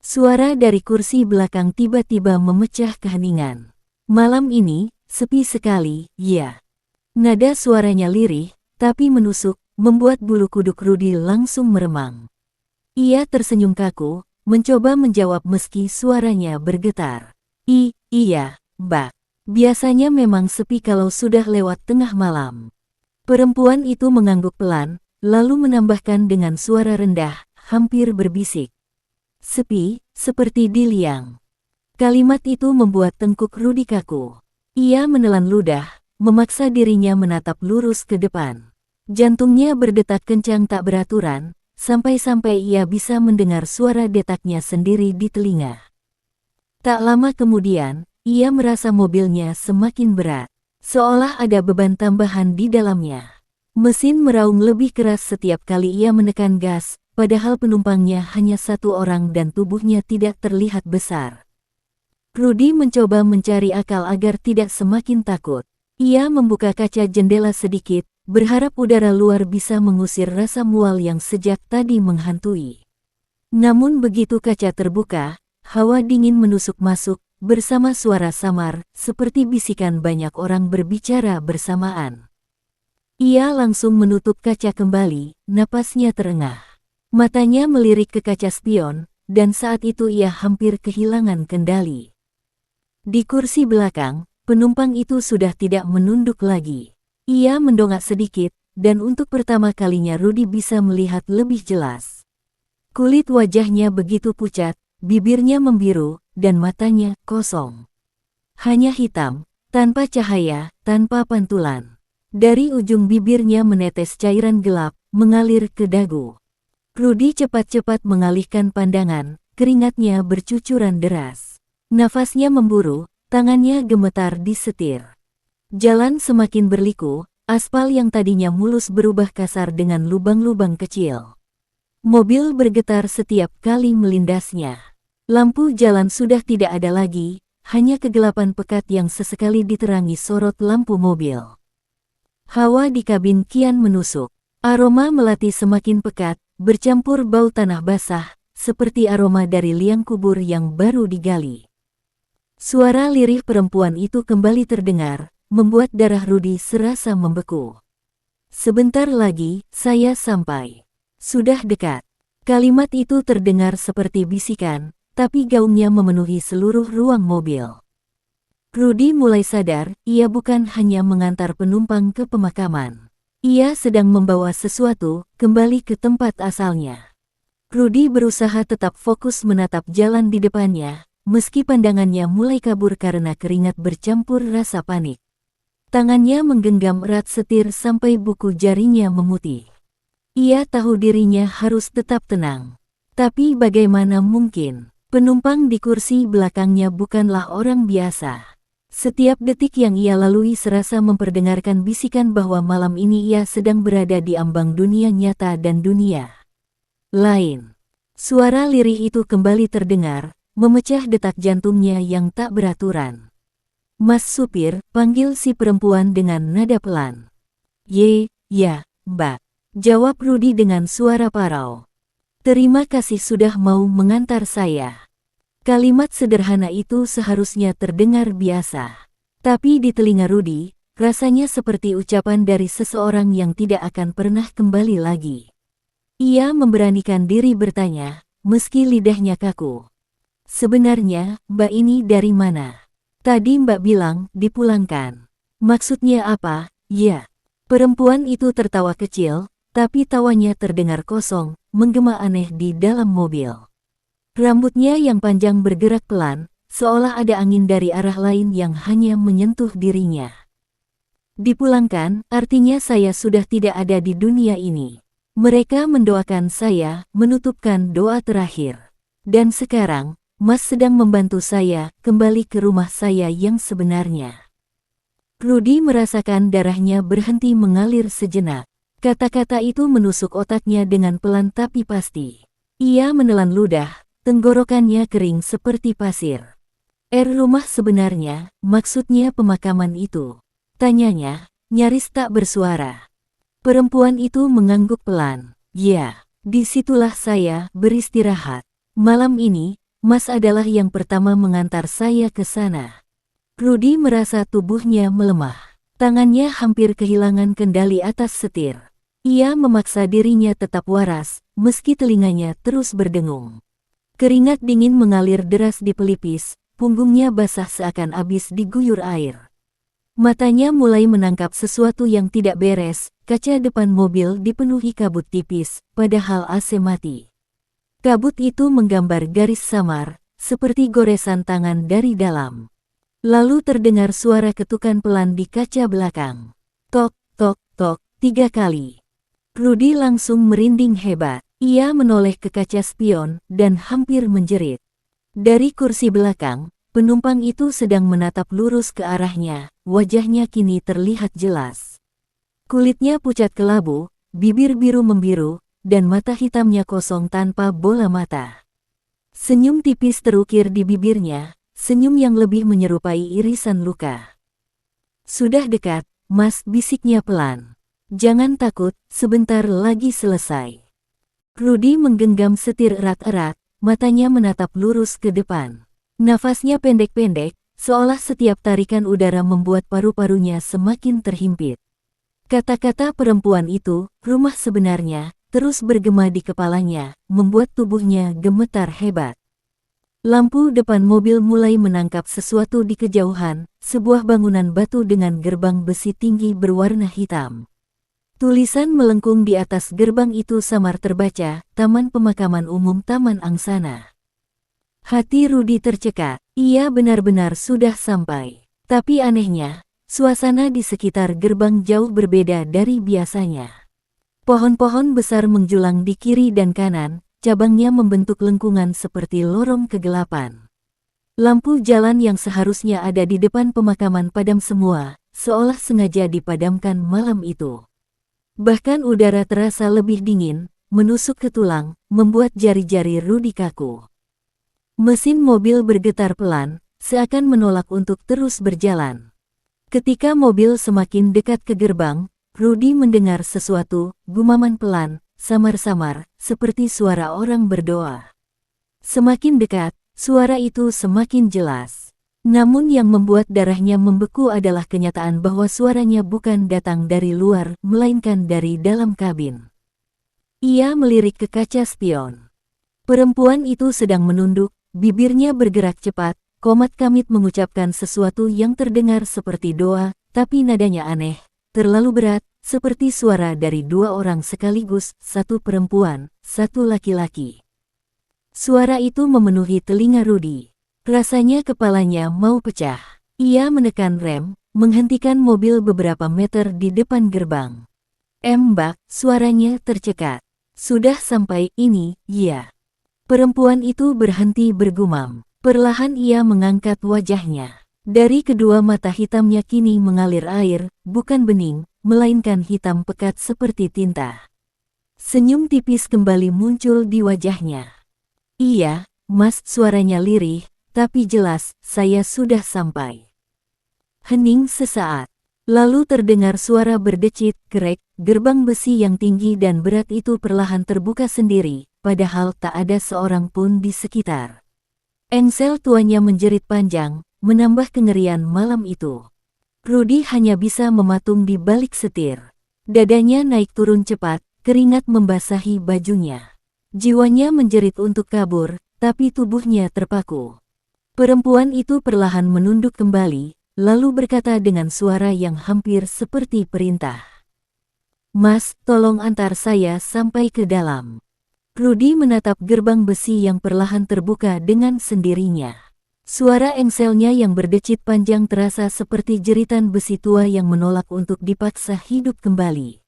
Suara dari kursi belakang tiba-tiba memecah keheningan. Malam ini, sepi sekali, ya. Nada suaranya lirih, tapi menusuk, membuat bulu kuduk Rudy langsung meremang. Ia tersenyum kaku, mencoba menjawab meski suaranya bergetar. Iya, Mbak. Biasanya memang sepi kalau sudah lewat tengah malam. Perempuan itu mengangguk pelan, lalu menambahkan dengan suara rendah, hampir berbisik. Sepi, seperti di liang. Kalimat itu membuat tengkuk Rudy kaku. Ia menelan ludah, memaksa dirinya menatap lurus ke depan. Jantungnya berdetak kencang tak beraturan, sampai-sampai ia bisa mendengar suara detaknya sendiri di telinga. Tak lama kemudian, ia merasa mobilnya semakin berat, seolah ada beban tambahan di dalamnya. Mesin meraung lebih keras setiap kali ia menekan gas, padahal penumpangnya hanya satu orang dan tubuhnya tidak terlihat besar. Rudy mencoba mencari akal agar tidak semakin takut. Ia membuka kaca jendela sedikit, berharap udara luar bisa mengusir rasa mual yang sejak tadi menghantui. Namun begitu kaca terbuka, hawa dingin menusuk masuk, bersama suara samar, seperti bisikan banyak orang berbicara bersamaan. Ia langsung menutup kaca kembali, napasnya terengah. Matanya melirik ke kaca spion, dan saat itu ia hampir kehilangan kendali. Di kursi belakang, penumpang itu sudah tidak menunduk lagi. Ia mendongak sedikit, dan untuk pertama kalinya Rudy bisa melihat lebih jelas. Kulit wajahnya begitu pucat, bibirnya membiru, dan matanya kosong. Hanya hitam, tanpa cahaya, tanpa pantulan. Dari ujung bibirnya menetes cairan gelap, mengalir ke dagu. Rudy cepat-cepat mengalihkan pandangan, keringatnya bercucuran deras. Nafasnya memburu, tangannya gemetar di setir. Jalan semakin berliku, aspal yang tadinya mulus berubah kasar dengan lubang-lubang kecil. Mobil bergetar setiap kali melindasnya. Lampu jalan sudah tidak ada lagi, hanya kegelapan pekat yang sesekali diterangi sorot lampu mobil. Hawa di kabin kian menusuk. Aroma melati semakin pekat, bercampur bau tanah basah, seperti aroma dari liang kubur yang baru digali. Suara lirih perempuan itu kembali terdengar, membuat darah Rudy serasa membeku. Sebentar lagi, saya sampai. Sudah dekat. Kalimat itu terdengar seperti bisikan, tapi gaungnya memenuhi seluruh ruang mobil. Rudy mulai sadar, ia bukan hanya mengantar penumpang ke pemakaman. Ia sedang membawa sesuatu kembali ke tempat asalnya. Rudy berusaha tetap fokus menatap jalan di depannya, meski pandangannya mulai kabur karena keringat bercampur rasa panik. Tangannya menggenggam erat setir sampai buku jarinya memutih. Ia tahu dirinya harus tetap tenang. Tapi bagaimana mungkin? Penumpang di kursi belakangnya bukanlah orang biasa. Setiap detik yang ia lalui serasa memperdengarkan bisikan bahwa malam ini ia sedang berada di ambang dunia nyata dan dunia lain. Suara lirih itu kembali terdengar, memecah detak jantungnya yang tak beraturan. "Mas supir," panggil si perempuan dengan nada pelan. Ya, Mbak," jawab Rudy dengan suara parau. "Terima kasih sudah mau mengantar saya." Kalimat sederhana itu seharusnya terdengar biasa. Tapi di telinga Rudy, rasanya seperti ucapan dari seseorang yang tidak akan pernah kembali lagi. Ia memberanikan diri bertanya, meski lidahnya kaku. Sebenarnya, Mbak ini dari mana? Tadi Mbak bilang, dipulangkan. Maksudnya apa? Ya. Perempuan itu tertawa kecil, tapi tawanya terdengar kosong, menggema aneh di dalam mobil. Rambutnya yang panjang bergerak pelan, seolah ada angin dari arah lain yang hanya menyentuh dirinya. Dipulangkan, artinya saya sudah tidak ada di dunia ini. Mereka mendoakan saya, menutupkan doa terakhir. Dan sekarang, Mas sedang membantu saya kembali ke rumah saya yang sebenarnya. Rudy merasakan darahnya berhenti mengalir sejenak. Kata-kata itu menusuk otaknya dengan pelan tapi pasti. Ia menelan ludah, tenggorokannya kering seperti pasir. Rumah sebenarnya, maksudnya pemakaman itu. Tanyanya, nyaris tak bersuara. Perempuan itu mengangguk pelan. Ya, disitulah saya beristirahat. Malam ini, Mas adalah yang pertama mengantar saya ke sana. Rudy merasa tubuhnya melemah. Tangannya hampir kehilangan kendali atas setir. Ia memaksa dirinya tetap waras, meski telinganya terus berdengung. Keringat dingin mengalir deras di pelipis, punggungnya basah seakan habis diguyur air. Matanya mulai menangkap sesuatu yang tidak beres, kaca depan mobil dipenuhi kabut tipis, padahal AC mati. Kabut itu menggambar garis samar, seperti goresan tangan dari dalam. Lalu terdengar suara ketukan pelan di kaca belakang. Tok, tok, tok, 3 kali. Rudy langsung merinding hebat. Ia menoleh ke kaca spion dan hampir menjerit. Dari kursi belakang, penumpang itu sedang menatap lurus ke arahnya, wajahnya kini terlihat jelas. Kulitnya pucat kelabu, bibir biru membiru, dan mata hitamnya kosong tanpa bola mata. Senyum tipis terukir di bibirnya, senyum yang lebih menyerupai irisan luka. Sudah dekat, Mas, bisiknya pelan. Jangan takut, sebentar lagi selesai. Rudy menggenggam setir erat-erat, matanya menatap lurus ke depan. Nafasnya pendek-pendek, seolah setiap tarikan udara membuat paru-parunya semakin terhimpit. Kata-kata perempuan itu, rumah sebenarnya, terus bergema di kepalanya, membuat tubuhnya gemetar hebat. Lampu depan mobil mulai menangkap sesuatu di kejauhan, sebuah bangunan batu dengan gerbang besi tinggi berwarna hitam. Tulisan melengkung di atas gerbang itu samar terbaca, Taman Pemakaman Umum Taman Angsana. Hati Rudy tercekat, ia benar-benar sudah sampai. Tapi anehnya, suasana di sekitar gerbang jauh berbeda dari biasanya. Pohon-pohon besar menjulang di kiri dan kanan, cabangnya membentuk lengkungan seperti lorong kegelapan. Lampu jalan yang seharusnya ada di depan pemakaman padam semua, seolah sengaja dipadamkan malam itu. Bahkan udara terasa lebih dingin, menusuk ke tulang, membuat jari-jari Rudy kaku. Mesin mobil bergetar pelan, seakan menolak untuk terus berjalan. Ketika mobil semakin dekat ke gerbang, Rudy mendengar sesuatu, gumaman pelan, samar-samar, seperti suara orang berdoa. Semakin dekat, suara itu semakin jelas. Namun yang membuat darahnya membeku adalah kenyataan bahwa suaranya bukan datang dari luar, melainkan dari dalam kabin. Ia melirik ke kaca spion. Perempuan itu sedang menunduk, bibirnya bergerak cepat, komat-kamit mengucapkan sesuatu yang terdengar seperti doa, tapi nadanya aneh, terlalu berat, seperti suara dari 2 orang sekaligus, satu perempuan, satu laki-laki. Suara itu memenuhi telinga Rudy. Rasanya kepalanya mau pecah. Ia menekan rem, menghentikan mobil beberapa meter di depan gerbang. Mbak, suaranya tercekat. Sudah sampai ini, ya. Perempuan itu berhenti bergumam. Perlahan ia mengangkat wajahnya. Dari kedua mata hitamnya kini mengalir air, bukan bening, melainkan hitam pekat seperti tinta. Senyum tipis kembali muncul di wajahnya. Iya, Mas, suaranya lirih, tapi jelas, saya sudah sampai. Hening sesaat. Lalu terdengar suara berdecit, krek, gerbang besi yang tinggi dan berat itu perlahan terbuka sendiri, padahal tak ada seorang pun di sekitar. Engsel tuanya menjerit panjang, menambah kengerian malam itu. Rudy hanya bisa mematung di balik setir. Dadanya naik turun cepat, keringat membasahi bajunya. Jiwanya menjerit untuk kabur, tapi tubuhnya terpaku. Perempuan itu perlahan menunduk kembali, lalu berkata dengan suara yang hampir seperti perintah. "Mas, tolong antar saya sampai ke dalam." Rudy menatap gerbang besi yang perlahan terbuka dengan sendirinya. Suara engselnya yang berdecit panjang terasa seperti jeritan besi tua yang menolak untuk dipaksa hidup kembali.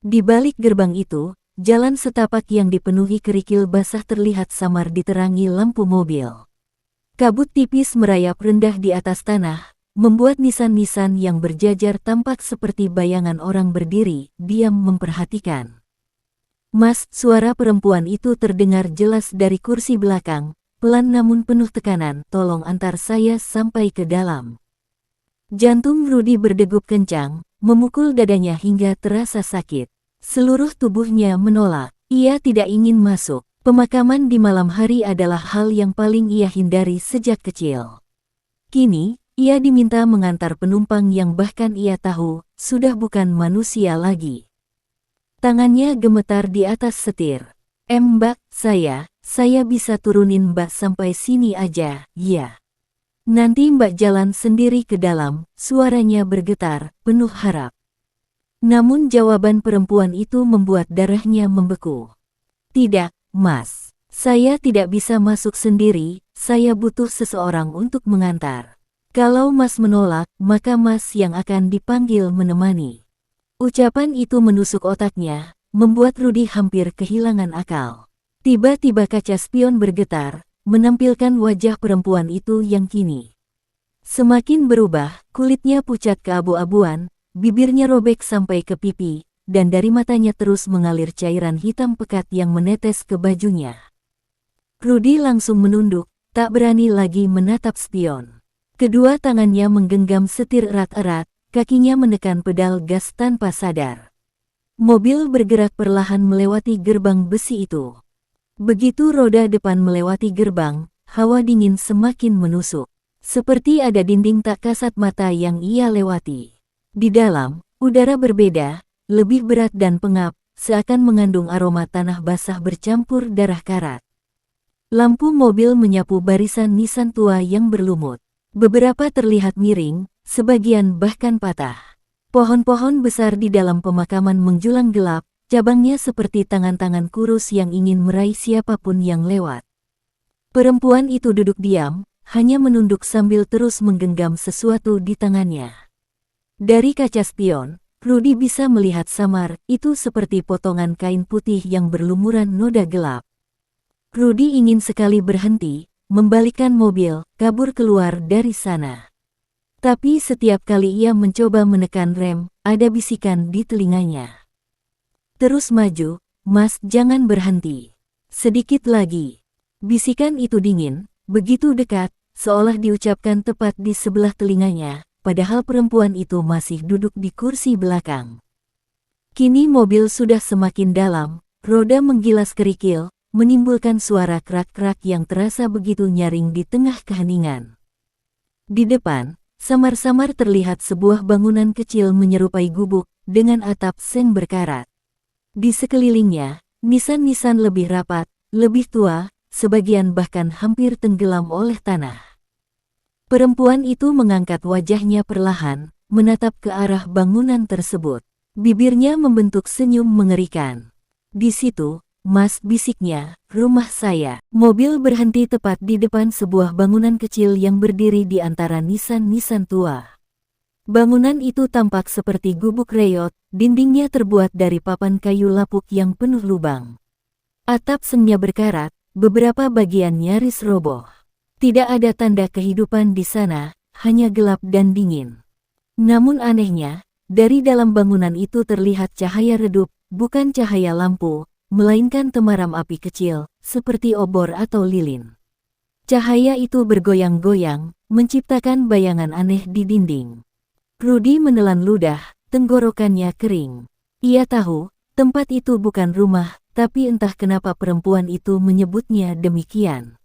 Di balik gerbang itu, jalan setapak yang dipenuhi kerikil basah terlihat samar diterangi lampu mobil. Kabut tipis merayap rendah di atas tanah, membuat nisan-nisan yang berjajar tampak seperti bayangan orang berdiri, diam memperhatikan. "Mas," suara perempuan itu terdengar jelas dari kursi belakang, pelan namun penuh tekanan, "tolong antar saya sampai ke dalam." Jantung Rudy berdegup kencang, memukul dadanya hingga terasa sakit. Seluruh tubuhnya menolak, ia tidak ingin masuk. Pemakaman di malam hari adalah hal yang paling ia hindari sejak kecil. Kini, ia diminta mengantar penumpang yang bahkan ia tahu, sudah bukan manusia lagi. Tangannya gemetar di atas setir. Mbak, saya bisa turunin Mbak sampai sini aja, ya. Nanti Mbak jalan sendiri ke dalam, suaranya bergetar, penuh harap. Namun jawaban perempuan itu membuat darahnya membeku. "Tidak, Mas. Saya tidak bisa masuk sendiri, saya butuh seseorang untuk mengantar. Kalau Mas menolak, maka Mas yang akan dipanggil menemani." Ucapan itu menusuk otaknya, membuat Rudy hampir kehilangan akal. Tiba-tiba kaca spion bergetar, menampilkan wajah perempuan itu yang kini semakin berubah, kulitnya pucat keabu-abuan, bibirnya robek sampai ke pipi, dan dari matanya terus mengalir cairan hitam pekat yang menetes ke bajunya. Rudy langsung menunduk, tak berani lagi menatap spion. Kedua tangannya menggenggam setir erat-erat, kakinya menekan pedal gas tanpa sadar. Mobil bergerak perlahan melewati gerbang besi itu. Begitu roda depan melewati gerbang, hawa dingin semakin menusuk. Seperti ada dinding tak kasat mata yang ia lewati. Di dalam, udara berbeda, lebih berat dan pengap, seakan mengandung aroma tanah basah bercampur darah karat. Lampu mobil menyapu barisan nisan tua yang berlumut. Beberapa terlihat miring, sebagian bahkan patah. Pohon-pohon besar di dalam pemakaman menjulang gelap, cabangnya seperti tangan-tangan kurus yang ingin meraih siapapun yang lewat. Perempuan itu duduk diam, hanya menunduk sambil terus menggenggam sesuatu di tangannya. Dari kaca spion, Rudy bisa melihat samar, itu seperti potongan kain putih yang berlumuran noda gelap. Rudy ingin sekali berhenti, membalikkan mobil, kabur keluar dari sana. Tapi setiap kali ia mencoba menekan rem, ada bisikan di telinganya. "Terus maju, Mas, jangan berhenti. Sedikit lagi." Bisikan itu dingin, begitu dekat, seolah diucapkan tepat di sebelah telinganya. Padahal perempuan itu masih duduk di kursi belakang. Kini mobil sudah semakin dalam, roda menggilas kerikil, menimbulkan suara krak-krak yang terasa begitu nyaring di tengah keheningan. Di depan, samar-samar terlihat sebuah bangunan kecil menyerupai gubuk, dengan atap seng berkarat. Di sekelilingnya, nisan-nisan lebih rapat, lebih tua, sebagian bahkan hampir tenggelam oleh tanah. Perempuan itu mengangkat wajahnya perlahan, menatap ke arah bangunan tersebut. Bibirnya membentuk senyum mengerikan. "Di situ, Mas," bisiknya, "rumah saya." Mobil berhenti tepat di depan sebuah bangunan kecil yang berdiri di antara nisan-nisan tua. Bangunan itu tampak seperti gubuk reyot, dindingnya terbuat dari papan kayu lapuk yang penuh lubang. Atap sengnya berkarat, beberapa bagian nyaris roboh. Tidak ada tanda kehidupan di sana, hanya gelap dan dingin. Namun anehnya, dari dalam bangunan itu terlihat cahaya redup, bukan cahaya lampu, melainkan temaram api kecil, seperti obor atau lilin. Cahaya itu bergoyang-goyang, menciptakan bayangan aneh di dinding. Rudy menelan ludah, tenggorokannya kering. Ia tahu, tempat itu bukan rumah, tapi entah kenapa perempuan itu menyebutnya demikian.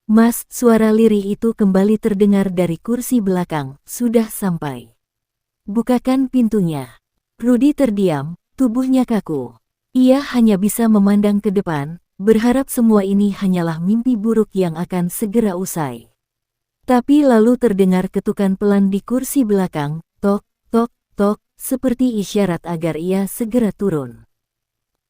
Mas, suara lirih itu kembali terdengar dari kursi belakang. Sudah sampai. Bukakan pintunya. Rudy terdiam, tubuhnya kaku. Ia hanya bisa memandang ke depan, berharap semua ini hanyalah mimpi buruk yang akan segera usai. Tapi lalu terdengar ketukan pelan di kursi belakang, tok, tok, tok, seperti isyarat agar ia segera turun.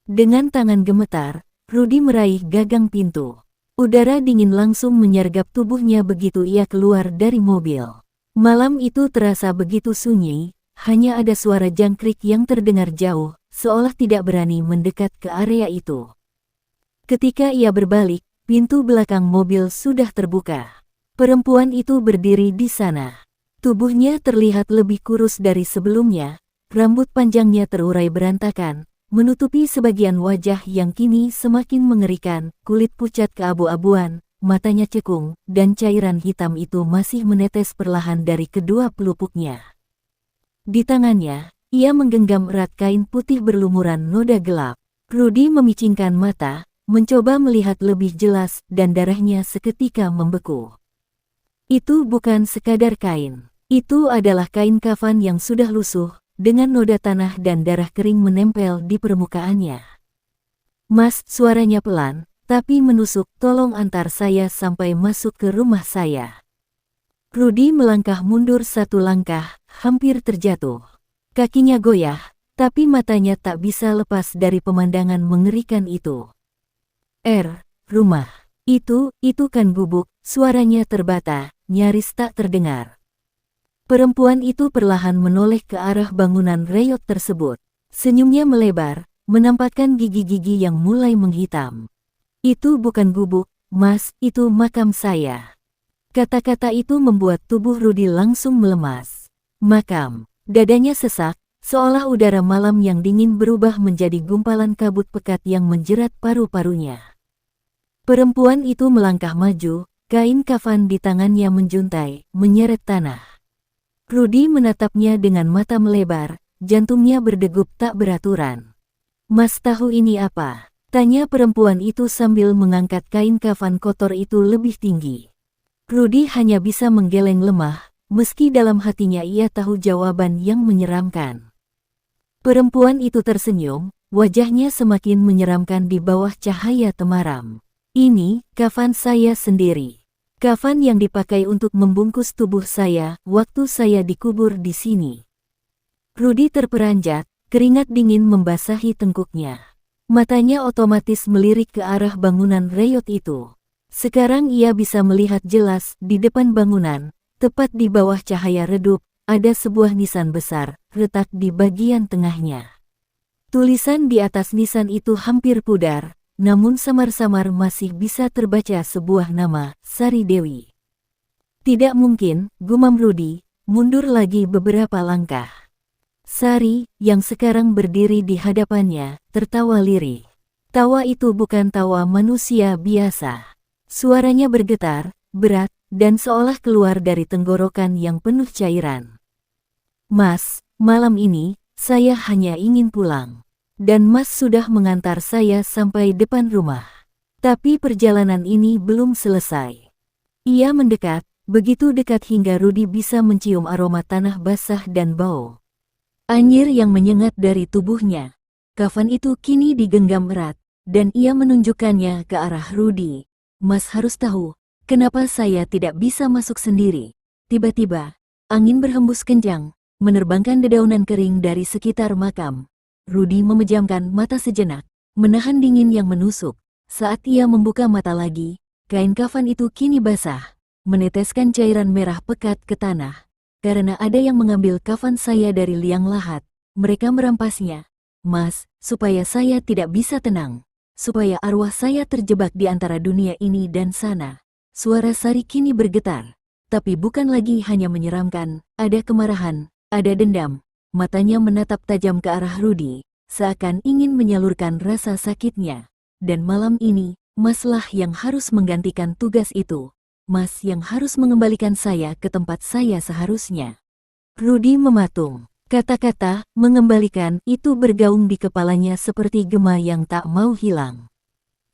Dengan tangan gemetar, Rudy meraih gagang pintu. Udara dingin langsung menyergap tubuhnya begitu ia keluar dari mobil. Malam itu terasa begitu sunyi, hanya ada suara jangkrik yang terdengar jauh, seolah tidak berani mendekat ke area itu. Ketika ia berbalik, pintu belakang mobil sudah terbuka. Perempuan itu berdiri di sana. Tubuhnya terlihat lebih kurus dari sebelumnya, rambut panjangnya terurai berantakan, menutupi sebagian wajah yang kini semakin mengerikan, kulit pucat keabu-abuan, matanya cekung, dan cairan hitam itu masih menetes perlahan dari kedua pelupuknya. Di tangannya, ia menggenggam erat kain putih berlumuran noda gelap. Rudy memicingkan mata, mencoba melihat lebih jelas, dan darahnya seketika membeku. Itu bukan sekadar kain. Itu adalah kain kafan yang sudah lusuh, dengan noda tanah dan darah kering menempel di permukaannya. Mas, suaranya pelan, tapi menusuk, tolong antar saya sampai masuk ke rumah saya. Rudy melangkah mundur satu langkah, hampir terjatuh. Kakinya goyah, tapi matanya tak bisa lepas dari pemandangan mengerikan itu. Rumah. Itu kan gubuk, suaranya terbata, nyaris tak terdengar. Perempuan itu perlahan menoleh ke arah bangunan reyot tersebut. Senyumnya melebar, menampakkan gigi-gigi yang mulai menghitam. Itu bukan gubuk, Mas, itu makam saya. Kata-kata itu membuat tubuh Rudy langsung melemas. Makam. Dadanya sesak, seolah udara malam yang dingin berubah menjadi gumpalan kabut pekat yang menjerat paru-parunya. Perempuan itu melangkah maju, kain kafan di tangannya menjuntai, menyeret tanah. Rudy menatapnya dengan mata melebar, jantungnya berdegup tak beraturan. Mas tahu ini apa? Tanya perempuan itu sambil mengangkat kain kafan kotor itu lebih tinggi. Rudy hanya bisa menggeleng lemah, meski dalam hatinya ia tahu jawaban yang menyeramkan. Perempuan itu tersenyum, wajahnya semakin menyeramkan di bawah cahaya temaram. Ini, kafan saya sendiri. Kafan yang dipakai untuk membungkus tubuh saya waktu saya dikubur di sini. Rudy terperanjat, keringat dingin membasahi tengkuknya. Matanya otomatis melirik ke arah bangunan reyot itu. Sekarang ia bisa melihat jelas di depan bangunan, tepat di bawah cahaya redup, ada sebuah nisan besar, retak di bagian tengahnya. Tulisan di atas nisan itu hampir pudar, namun samar-samar masih bisa terbaca sebuah nama, Sari Dewi. Tidak mungkin, gumam Rudy, mundur lagi beberapa langkah. Sari, yang sekarang berdiri di hadapannya, tertawa lirih. Tawa itu bukan tawa manusia biasa. Suaranya bergetar, berat, dan seolah keluar dari tenggorokan yang penuh cairan. Mas, malam ini, saya hanya ingin pulang. Dan Mas sudah mengantar saya sampai depan rumah. Tapi perjalanan ini belum selesai. Ia mendekat, begitu dekat hingga Rudy bisa mencium aroma tanah basah dan bau anyir yang menyengat dari tubuhnya. Kafan itu kini digenggam erat, dan ia menunjukkannya ke arah Rudy. Mas harus tahu, kenapa saya tidak bisa masuk sendiri. Tiba-tiba, angin berhembus kencang, menerbangkan dedaunan kering dari sekitar makam. Rudy memejamkan mata sejenak, menahan dingin yang menusuk. Saat ia membuka mata lagi, kain kafan itu kini basah, meneteskan cairan merah pekat ke tanah. Karena ada yang mengambil kafan saya dari liang lahat, mereka merampasnya. Mas, supaya saya tidak bisa tenang. Supaya arwah saya terjebak di antara dunia ini dan sana. Suara Sari kini bergetar. Tapi bukan lagi hanya menyeramkan, ada kemarahan, ada dendam. Matanya menatap tajam ke arah Rudy, seakan ingin menyalurkan rasa sakitnya. Dan malam ini, Maslah yang harus menggantikan tugas itu. Mas yang harus mengembalikan saya ke tempat saya seharusnya. Rudy mematung. Kata-kata mengembalikan itu bergaung di kepalanya seperti gema yang tak mau hilang.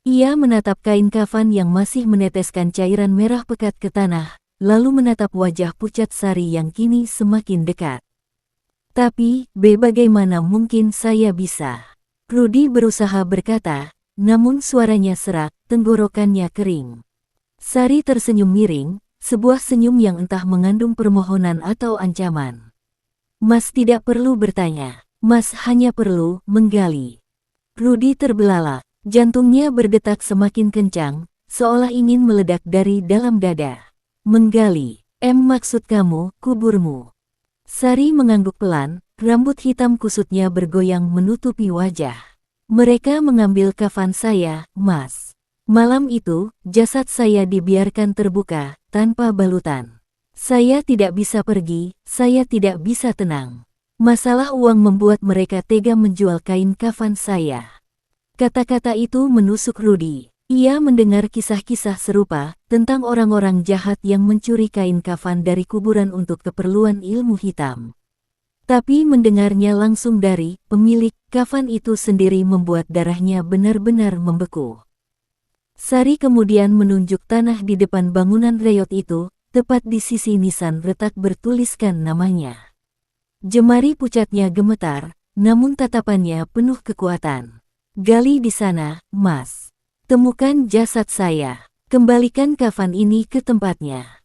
Ia menatap kain kafan yang masih meneteskan cairan merah pekat ke tanah, lalu menatap wajah pucat Sari yang kini semakin dekat. Tapi, bagaimana mungkin saya bisa? Rudy berusaha berkata, namun suaranya serak, tenggorokannya kering. Sari tersenyum miring, sebuah senyum yang entah mengandung permohonan atau ancaman. Mas tidak perlu bertanya, Mas hanya perlu menggali. Rudy terbelalak, jantungnya berdetak semakin kencang, seolah ingin meledak dari dalam dada. Menggali, maksud kamu, kuburmu. Sari mengangguk pelan, rambut hitam kusutnya bergoyang menutupi wajah. Mereka mengambil kafan saya, Mas. Malam itu, jasad saya dibiarkan terbuka, tanpa balutan. Saya tidak bisa pergi, saya tidak bisa tenang. Masalah uang membuat mereka tega menjual kain kafan saya. Kata-kata itu menusuk Rudy. Ia mendengar kisah-kisah serupa tentang orang-orang jahat yang mencuri kain kafan dari kuburan untuk keperluan ilmu hitam. Tapi mendengarnya langsung dari pemilik kafan itu sendiri membuat darahnya benar-benar membeku. Sari kemudian menunjuk tanah di depan bangunan reyot itu, tepat di sisi nisan retak bertuliskan namanya. Jemari pucatnya gemetar, namun tatapannya penuh kekuatan. Gali di sana, Mas. Temukan jasad saya. Kembalikan kafan ini ke tempatnya.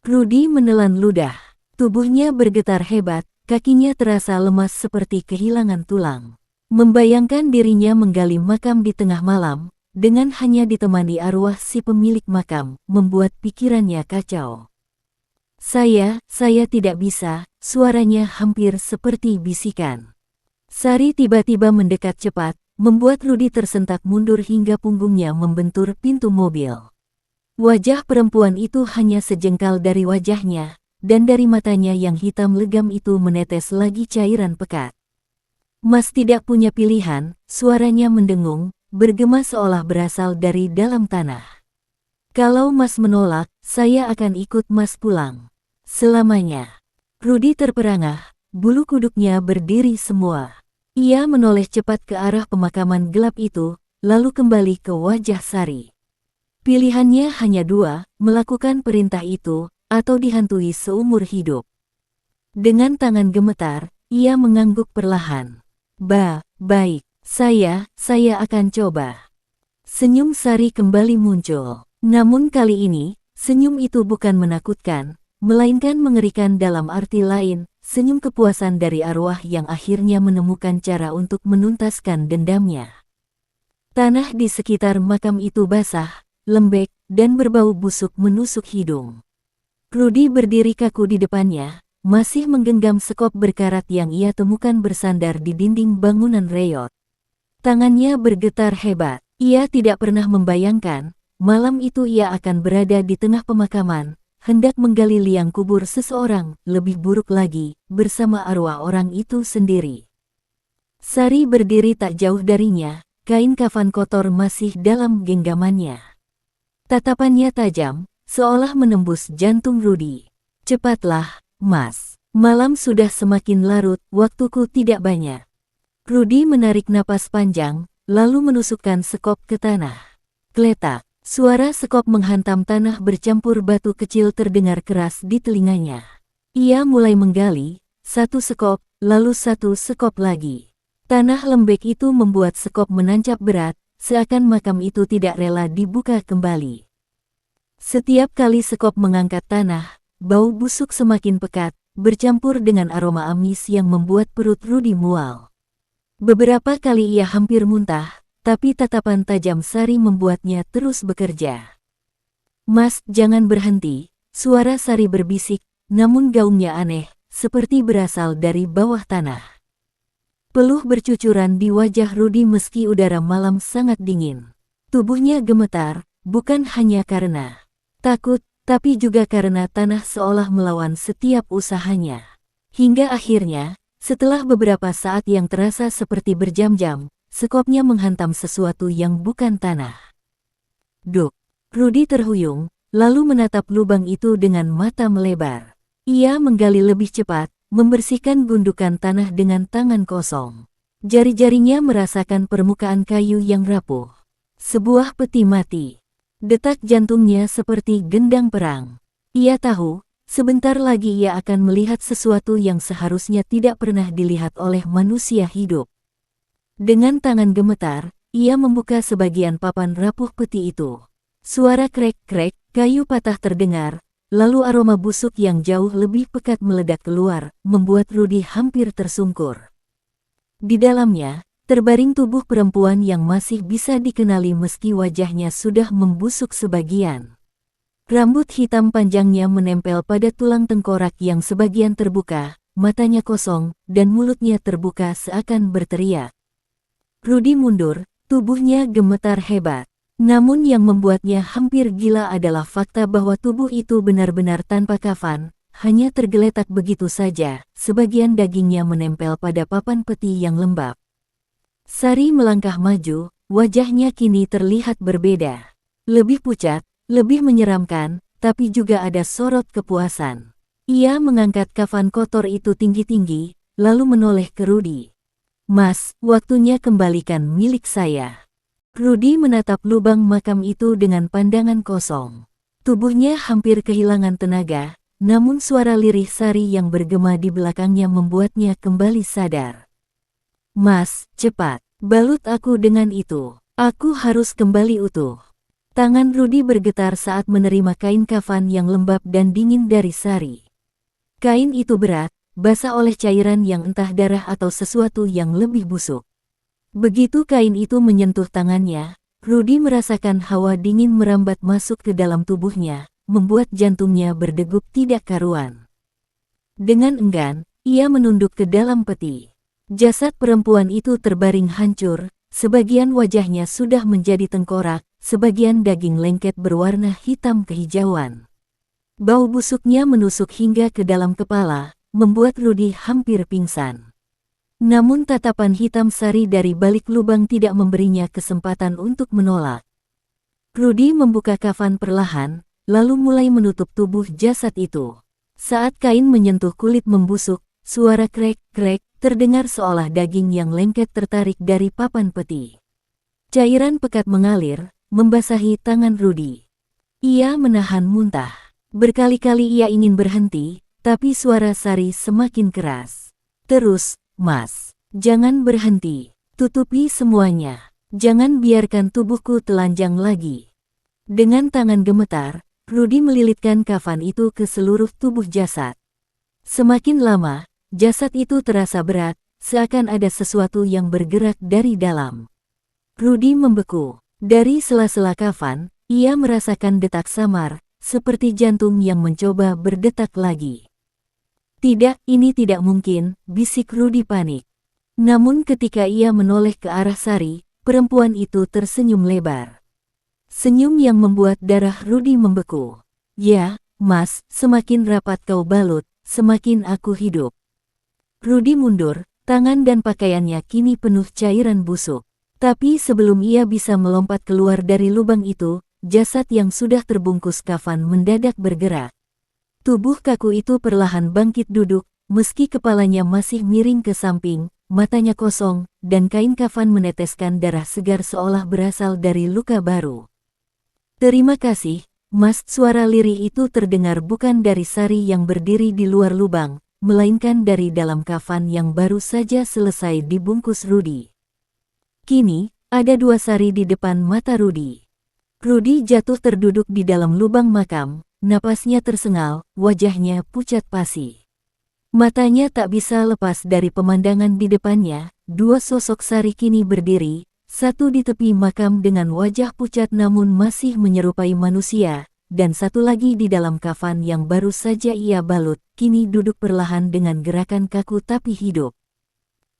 Rudy menelan ludah. Tubuhnya bergetar hebat, kakinya terasa lemas seperti kehilangan tulang. Membayangkan dirinya menggali makam di tengah malam, dengan hanya ditemani arwah si pemilik makam, membuat pikirannya kacau. Saya tidak bisa, suaranya hampir seperti bisikan. Sari tiba-tiba mendekat cepat, membuat Rudy tersentak mundur hingga punggungnya membentur pintu mobil. Wajah perempuan itu hanya sejengkal dari wajahnya, dan dari matanya yang hitam legam itu menetes lagi cairan pekat. Mas tidak punya pilihan, suaranya mendengung, bergema seolah berasal dari dalam tanah. Kalau Mas menolak, saya akan ikut Mas pulang. Selamanya. Rudy terperangah, bulu kuduknya berdiri semua. Ia menoleh cepat ke arah pemakaman gelap itu, lalu kembali ke wajah Sari. Pilihannya hanya dua, melakukan perintah itu, atau dihantui seumur hidup. Dengan tangan gemetar, ia mengangguk perlahan. Baik, saya akan coba. Senyum Sari kembali muncul. Namun kali ini, senyum itu bukan menakutkan, melainkan mengerikan dalam arti lain. Senyum kepuasan dari arwah yang akhirnya menemukan cara untuk menuntaskan dendamnya. Tanah di sekitar makam itu basah, lembek, dan berbau busuk menusuk hidung. Rudy berdiri kaku di depannya, masih menggenggam sekop berkarat yang ia temukan bersandar di dinding bangunan reyot. Tangannya bergetar hebat. Ia tidak pernah membayangkan, malam itu ia akan berada di tengah pemakaman, hendak menggali liang kubur seseorang, lebih buruk lagi, bersama arwah orang itu sendiri. Sari berdiri tak jauh darinya, kain kafan kotor masih dalam genggamannya. Tatapannya tajam, seolah menembus jantung Rudy. Cepatlah, Mas. Malam sudah semakin larut, waktuku tidak banyak. Rudy menarik napas panjang, lalu menusukkan sekop ke tanah. Kletak. Suara sekop menghantam tanah bercampur batu kecil terdengar keras di telinganya. Ia mulai menggali, satu sekop, lalu satu sekop lagi. Tanah lembek itu membuat sekop menancap berat, seakan makam itu tidak rela dibuka kembali. Setiap kali sekop mengangkat tanah, bau busuk semakin pekat, bercampur dengan aroma amis yang membuat perut Rudy mual. Beberapa kali ia hampir muntah, tapi tatapan tajam Sari membuatnya terus bekerja. Mas, jangan berhenti, suara Sari berbisik, namun gaungnya aneh, seperti berasal dari bawah tanah. Peluh bercucuran di wajah Rudy meski udara malam sangat dingin. Tubuhnya gemetar, bukan hanya karena takut, tapi juga karena tanah seolah melawan setiap usahanya. Hingga akhirnya, setelah beberapa saat yang terasa seperti berjam-jam, sekopnya menghantam sesuatu yang bukan tanah. Duk! Rudy terhuyung, lalu menatap lubang itu dengan mata melebar. Ia menggali lebih cepat, membersihkan gundukan tanah dengan tangan kosong. Jari-jarinya merasakan permukaan kayu yang rapuh. Sebuah peti mati. Detak jantungnya seperti gendang perang. Ia tahu, sebentar lagi ia akan melihat sesuatu yang seharusnya tidak pernah dilihat oleh manusia hidup. Dengan tangan gemetar, ia membuka sebagian papan rapuh peti itu. Suara krek-krek, kayu patah terdengar, lalu aroma busuk yang jauh lebih pekat meledak keluar, membuat Rudy hampir tersungkur. Di dalamnya, terbaring tubuh perempuan yang masih bisa dikenali meski wajahnya sudah membusuk sebagian. Rambut hitam panjangnya menempel pada tulang tengkorak yang sebagian terbuka, matanya kosong, dan mulutnya terbuka seakan berteriak. Rudy mundur, tubuhnya gemetar hebat. Namun yang membuatnya hampir gila adalah fakta bahwa tubuh itu benar-benar tanpa kafan, hanya tergeletak begitu saja, sebagian dagingnya menempel pada papan peti yang lembab. Sari melangkah maju, wajahnya kini terlihat berbeda. Lebih pucat, lebih menyeramkan, tapi juga ada sorot kepuasan. Ia mengangkat kafan kotor itu tinggi-tinggi, lalu menoleh ke Rudy. "Mas, waktunya kembalikan milik saya." Rudy menatap lubang makam itu dengan pandangan kosong. Tubuhnya hampir kehilangan tenaga, namun suara lirih Sari yang bergema di belakangnya membuatnya kembali sadar. "Mas, cepat, balut aku dengan itu. Aku harus kembali utuh." Tangan Rudy bergetar saat menerima kain kafan yang lembab dan dingin dari Sari. Kain itu berat, basah oleh cairan yang entah darah atau sesuatu yang lebih busuk. Begitu kain itu menyentuh tangannya, Rudy merasakan hawa dingin merambat masuk ke dalam tubuhnya, membuat jantungnya berdegup tidak karuan. Dengan enggan, ia menunduk ke dalam peti. Jasad perempuan itu terbaring hancur, sebagian wajahnya sudah menjadi tengkorak, sebagian daging lengket berwarna hitam kehijauan. Bau busuknya menusuk hingga ke dalam kepala, membuat Rudy hampir pingsan. Namun tatapan hitam Sari dari balik lubang tidak memberinya kesempatan untuk menolak. Rudy membuka kafan perlahan, lalu mulai menutup tubuh jasad itu. Saat kain menyentuh kulit membusuk, suara krek-krek terdengar seolah daging yang lengket tertarik dari papan peti. Cairan pekat mengalir, membasahi tangan Rudy. Ia menahan muntah. Berkali-kali ia ingin berhenti, tapi suara Sari semakin keras. "Terus, Mas. Jangan berhenti. Tutupi semuanya. Jangan biarkan tubuhku telanjang lagi." Dengan tangan gemetar, Rudy melilitkan kafan itu ke seluruh tubuh jasad. Semakin lama, jasad itu terasa berat, seakan ada sesuatu yang bergerak dari dalam. Rudy membeku. Dari sela-sela kafan, ia merasakan detak samar, seperti jantung yang mencoba berdetak lagi. "Tidak, ini tidak mungkin," bisik Rudy panik. Namun ketika ia menoleh ke arah Sari, perempuan itu tersenyum lebar. Senyum yang membuat darah Rudy membeku. "Ya, Mas, semakin rapat kau balut, semakin aku hidup." Rudy mundur, tangan dan pakaiannya kini penuh cairan busuk. Tapi sebelum ia bisa melompat keluar dari lubang itu, jasad yang sudah terbungkus kafan mendadak bergerak. Tubuh kaku itu perlahan bangkit duduk, meski kepalanya masih miring ke samping, matanya kosong, dan kain kafan meneteskan darah segar seolah berasal dari luka baru. "Terima kasih, Mas." Suara lirih itu terdengar bukan dari Sari yang berdiri di luar lubang, melainkan dari dalam kafan yang baru saja selesai dibungkus Rudy. Kini, ada dua Sari di depan mata Rudy. Rudy jatuh terduduk di dalam lubang makam, napasnya tersengal, wajahnya pucat pasi. Matanya tak bisa lepas dari pemandangan di depannya. Dua sosok Sari kini berdiri, satu di tepi makam dengan wajah pucat namun masih menyerupai manusia, dan satu lagi di dalam kafan yang baru saja ia balut, kini duduk perlahan dengan gerakan kaku tapi hidup.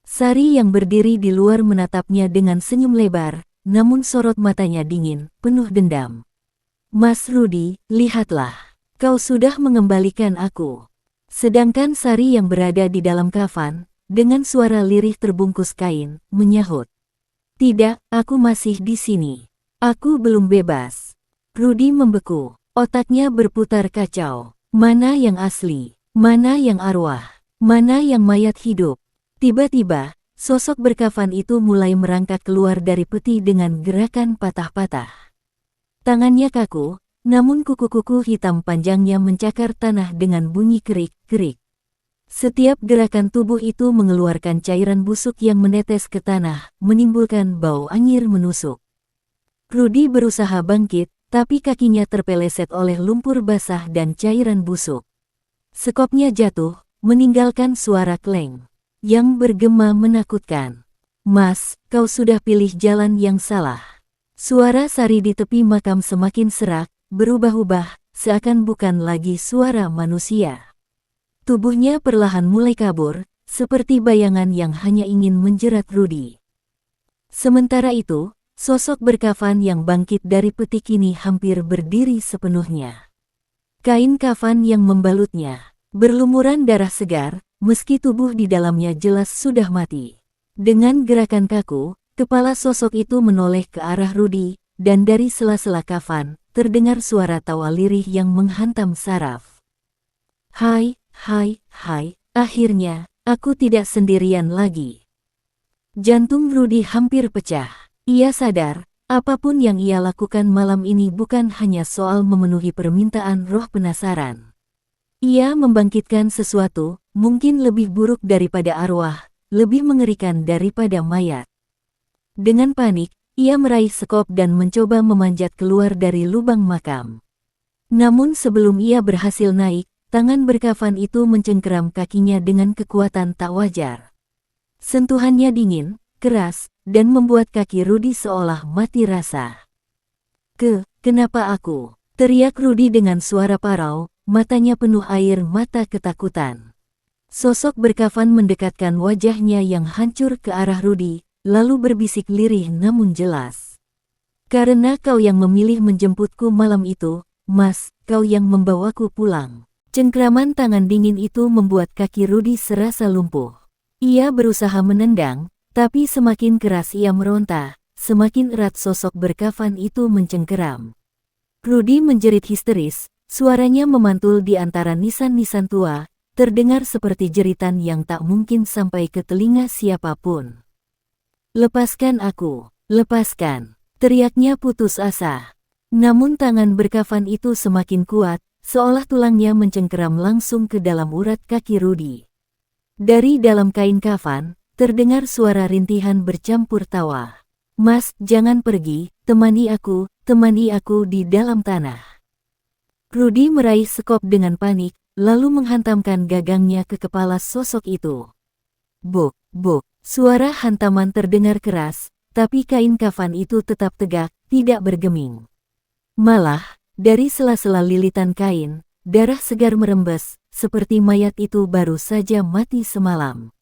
Sari yang berdiri di luar menatapnya dengan senyum lebar, namun sorot matanya dingin, penuh dendam. "Mas Rudy, lihatlah. Kau sudah mengembalikan aku." Sedangkan Sari yang berada di dalam kafan, dengan suara lirih terbungkus kain, menyahut. "Tidak, aku masih di sini. Aku belum bebas." Rudy membeku, otaknya berputar kacau. Mana yang asli? Mana yang arwah? Mana yang mayat hidup? Tiba-tiba, sosok berkafan itu mulai merangkak keluar dari peti dengan gerakan patah-patah. Tangannya kaku, namun kuku-kuku hitam panjangnya mencakar tanah dengan bunyi kerik-kerik. Setiap gerakan tubuh itu mengeluarkan cairan busuk yang menetes ke tanah, menimbulkan bau anyir menusuk. Rudy berusaha bangkit, tapi kakinya terpeleset oleh lumpur basah dan cairan busuk. Sekopnya jatuh, meninggalkan suara kleng yang bergema menakutkan. "Mas, kau sudah pilih jalan yang salah." Suara Sari di tepi makam semakin serak, berubah-ubah, seakan bukan lagi suara manusia. Tubuhnya perlahan mulai kabur, seperti bayangan yang hanya ingin menjerat Rudy. Sementara itu, sosok berkafan yang bangkit dari peti kini hampir berdiri sepenuhnya. Kain kafan yang membalutnya berlumuran darah segar, meski tubuh di dalamnya jelas sudah mati. Dengan gerakan kaku, kepala sosok itu menoleh ke arah Rudy, dan dari sela-sela kafan, terdengar suara tawa lirih yang menghantam saraf. Hai, akhirnya, aku tidak sendirian lagi." Jantung Rudy hampir pecah. Ia sadar, apapun yang ia lakukan malam ini bukan hanya soal memenuhi permintaan roh penasaran. Ia membangkitkan sesuatu, mungkin lebih buruk daripada arwah, lebih mengerikan daripada mayat. Dengan panik, ia meraih sekop dan mencoba memanjat keluar dari lubang makam. Namun sebelum ia berhasil naik, tangan berkafan itu mencengkeram kakinya dengan kekuatan tak wajar. Sentuhannya dingin, keras, dan membuat kaki Rudy seolah mati rasa. Kenapa aku?" teriak Rudy dengan suara parau, matanya penuh air mata ketakutan. Sosok berkafan mendekatkan wajahnya yang hancur ke arah Rudy, lalu berbisik lirih namun jelas. "Karena kau yang memilih menjemputku malam itu, Mas, kau yang membawaku pulang." Cengkraman tangan dingin itu membuat kaki Rudy serasa lumpuh. Ia berusaha menendang, tapi semakin keras ia meronta, semakin erat sosok berkafan itu mencengkeram. Rudy menjerit histeris, suaranya memantul di antara nisan-nisan tua, terdengar seperti jeritan yang tak mungkin sampai ke telinga siapapun. "Lepaskan aku, lepaskan!" teriaknya putus asa. Namun tangan berkafan itu semakin kuat, seolah tulangnya mencengkeram langsung ke dalam urat kaki Rudy. Dari dalam kain kafan, terdengar suara rintihan bercampur tawa. "Mas, jangan pergi, temani aku di dalam tanah." Rudy meraih sekop dengan panik, lalu menghantamkan gagangnya ke kepala sosok itu. Buk, buk, suara hantaman terdengar keras, tapi kain kafan itu tetap tegak, tidak bergeming. Malah, dari sela-sela lilitan kain, darah segar merembes, seperti mayat itu baru saja mati semalam.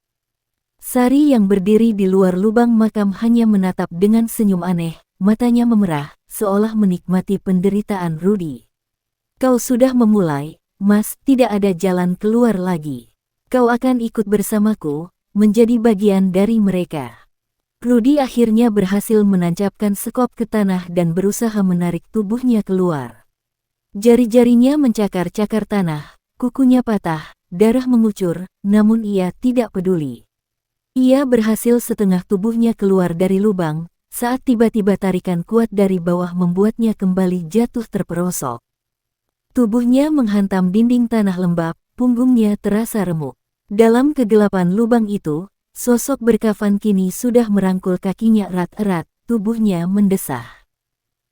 Sari yang berdiri di luar lubang makam hanya menatap dengan senyum aneh, matanya memerah, seolah menikmati penderitaan Rudy. "Kau sudah memulai, Mas, tidak ada jalan keluar lagi. Kau akan ikut bersamaku, menjadi bagian dari mereka." Rudy akhirnya berhasil menancapkan sekop ke tanah dan berusaha menarik tubuhnya keluar. Jari-jarinya mencakar-cakar tanah, kukunya patah, darah mengucur, namun ia tidak peduli. Ia berhasil setengah tubuhnya keluar dari lubang, saat tiba-tiba tarikan kuat dari bawah membuatnya kembali jatuh terperosok. Tubuhnya menghantam dinding tanah lembab, punggungnya terasa remuk. Dalam kegelapan lubang itu, sosok berkafan kini sudah merangkul kakinya erat-erat, tubuhnya mendesah.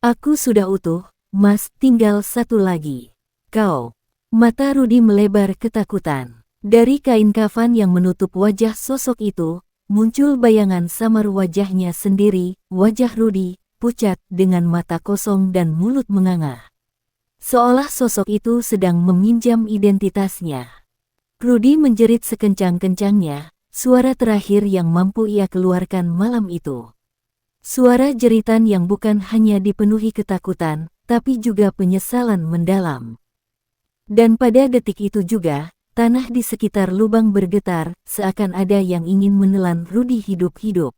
"Aku sudah utuh, Mas, tinggal satu lagi." "Kau?" Mata Rudy melebar ketakutan. Dari kain kafan yang menutup wajah sosok itu, muncul bayangan samar wajahnya sendiri, wajah Rudy, pucat dengan mata kosong dan mulut menganga. Seolah sosok itu sedang meminjam identitasnya. Rudy menjerit sekencang-kencangnya, suara terakhir yang mampu ia keluarkan malam itu. Suara jeritan yang bukan hanya dipenuhi ketakutan, tapi juga penyesalan mendalam. Dan pada detik itu juga, tanah di sekitar lubang bergetar, seakan ada yang ingin menelan Rudy hidup-hidup.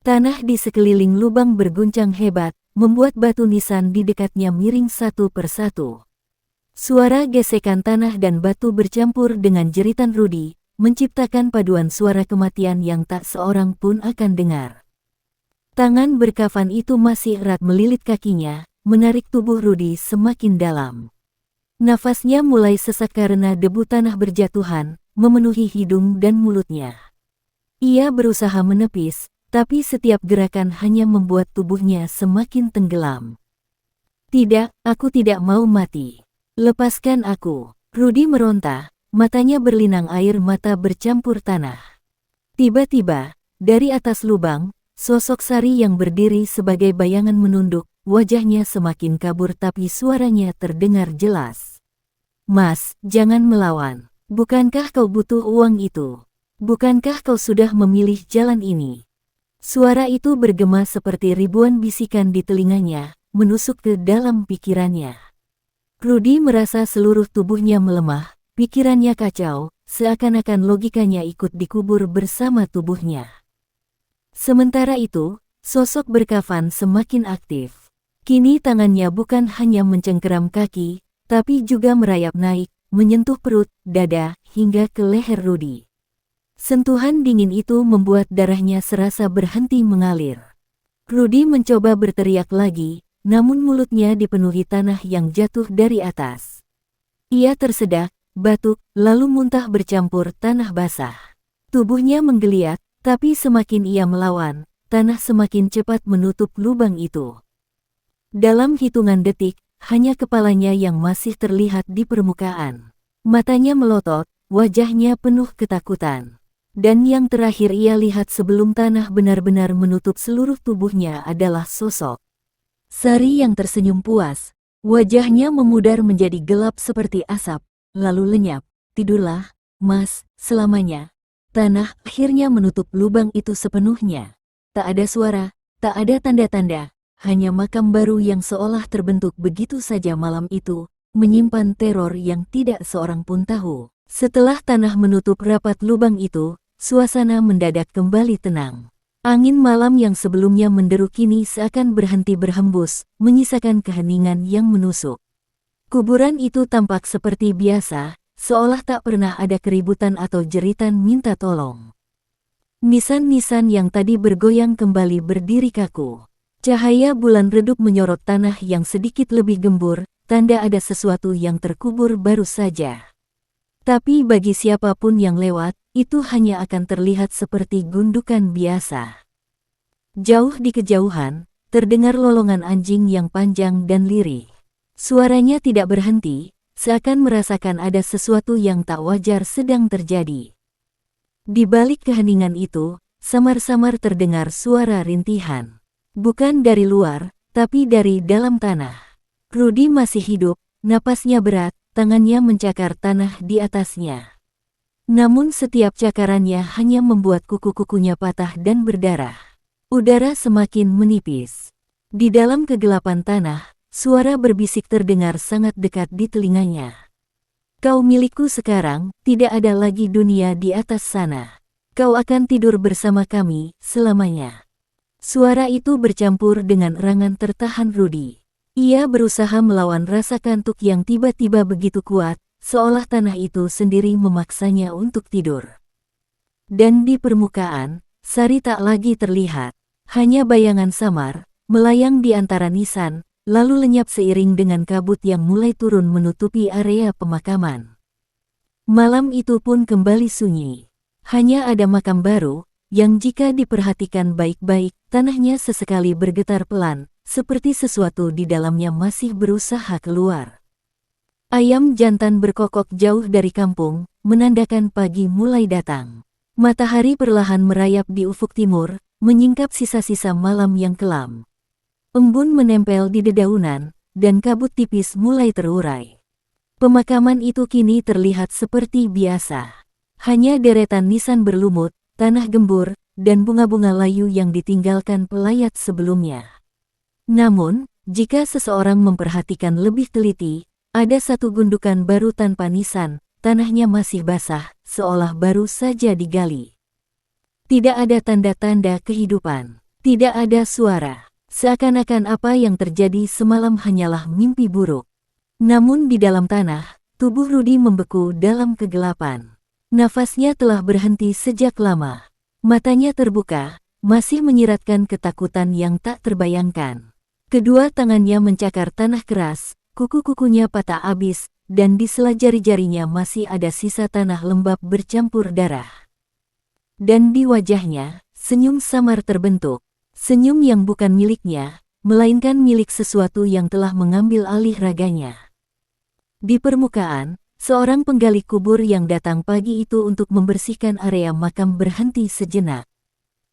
Tanah di sekeliling lubang berguncang hebat, membuat batu nisan di dekatnya miring satu persatu. Suara gesekan tanah dan batu bercampur dengan jeritan Rudy, menciptakan paduan suara kematian yang tak seorang pun akan dengar. Tangan berkafan itu masih erat melilit kakinya, menarik tubuh Rudy semakin dalam. Nafasnya mulai sesak karena debu tanah berjatuhan, memenuhi hidung dan mulutnya. Ia berusaha menepis, tapi setiap gerakan hanya membuat tubuhnya semakin tenggelam. Tidak, aku tidak mau mati. Lepaskan aku. Rudy meronta, matanya berlinang air mata bercampur tanah. Tiba-tiba, dari atas lubang, sosok Sari yang berdiri sebagai bayangan menunduk, wajahnya semakin kabur tapi suaranya terdengar jelas. Mas, jangan melawan. Bukankah kau butuh uang itu? Bukankah kau sudah memilih jalan ini? Suara itu bergema seperti ribuan bisikan di telinganya, menusuk ke dalam pikirannya. Rudy merasa seluruh tubuhnya melemah, pikirannya kacau, seakan-akan logikanya ikut dikubur bersama tubuhnya. Sementara itu, sosok berkafan semakin aktif. Kini tangannya bukan hanya mencengkeram kaki, tapi juga merayap naik, menyentuh perut, dada, hingga ke leher Rudy. Sentuhan dingin itu membuat darahnya serasa berhenti mengalir. Rudy mencoba berteriak lagi, namun mulutnya dipenuhi tanah yang jatuh dari atas. Ia tersedak, batuk, lalu muntah bercampur tanah basah. Tubuhnya menggeliat, tapi semakin ia melawan, tanah semakin cepat menutup lubang itu. Dalam hitungan detik, hanya kepalanya yang masih terlihat di permukaan. Matanya melotot, wajahnya penuh ketakutan. Dan yang terakhir ia lihat sebelum tanah benar-benar menutup seluruh tubuhnya adalah sosok Sari yang tersenyum puas. Wajahnya memudar menjadi gelap seperti asap, lalu lenyap. Tidurlah, Mas, selamanya. Tanah akhirnya menutup lubang itu sepenuhnya. Tak ada suara, tak ada tanda-tanda, hanya makam baru yang seolah terbentuk begitu saja malam itu, menyimpan teror yang tidak seorang pun tahu. Setelah tanah menutup rapat lubang itu, suasana mendadak kembali tenang. Angin malam yang sebelumnya menderu kini seakan berhenti berhembus, menyisakan keheningan yang menusuk. Kuburan itu tampak seperti biasa, seolah tak pernah ada keributan atau jeritan minta tolong. Nisan-nisan yang tadi bergoyang kembali berdiri kaku. Cahaya bulan redup menyorot tanah yang sedikit lebih gembur, tanda ada sesuatu yang terkubur baru saja. Tapi bagi siapapun yang lewat, itu hanya akan terlihat seperti gundukan biasa. Jauh di kejauhan, terdengar lolongan anjing yang panjang dan lirih. Suaranya tidak berhenti, seakan merasakan ada sesuatu yang tak wajar sedang terjadi. Di balik keheningan itu, samar-samar terdengar suara rintihan. Bukan dari luar, tapi dari dalam tanah. Rudy masih hidup, napasnya berat, tangannya mencakar tanah di atasnya. Namun setiap cakarannya hanya membuat kuku-kukunya patah dan berdarah. Udara semakin menipis. Di dalam kegelapan tanah, suara berbisik terdengar sangat dekat di telinganya. Kau milikku sekarang, tidak ada lagi dunia di atas sana. Kau akan tidur bersama kami, selamanya. Suara itu bercampur dengan erangan tertahan Rudy. Ia berusaha melawan rasa kantuk yang tiba-tiba begitu kuat, seolah tanah itu sendiri memaksanya untuk tidur. Dan di permukaan, Sari tak lagi terlihat. Hanya bayangan samar, melayang di antara nisan, lalu lenyap seiring dengan kabut yang mulai turun menutupi area pemakaman. Malam itu pun kembali sunyi. Hanya ada makam baru, yang jika diperhatikan baik-baik, tanahnya sesekali bergetar pelan, seperti sesuatu di dalamnya masih berusaha keluar. Ayam jantan berkokok jauh dari kampung, menandakan pagi mulai datang. Matahari perlahan merayap di ufuk timur, menyingkap sisa-sisa malam yang kelam. Embun menempel di dedaunan, dan kabut tipis mulai terurai. Pemakaman itu kini terlihat seperti biasa. Hanya deretan nisan berlumut, tanah gembur, dan bunga-bunga layu yang ditinggalkan pelayat sebelumnya. Namun, jika seseorang memperhatikan lebih teliti, ada satu gundukan baru tanpa nisan, tanahnya masih basah, seolah baru saja digali. Tidak ada tanda-tanda kehidupan, tidak ada suara, seakan-akan apa yang terjadi semalam hanyalah mimpi buruk. Namun di dalam tanah, tubuh Rudy membeku dalam kegelapan. Nafasnya telah berhenti sejak lama. Matanya terbuka, masih menyiratkan ketakutan yang tak terbayangkan. Kedua tangannya mencakar tanah keras, kuku-kukunya patah abis, dan di sela jari-jarinya masih ada sisa tanah lembab bercampur darah. Dan di wajahnya, senyum samar terbentuk. Senyum yang bukan miliknya, melainkan milik sesuatu yang telah mengambil alih raganya. Di permukaan, seorang penggali kubur yang datang pagi itu untuk membersihkan area makam berhenti sejenak.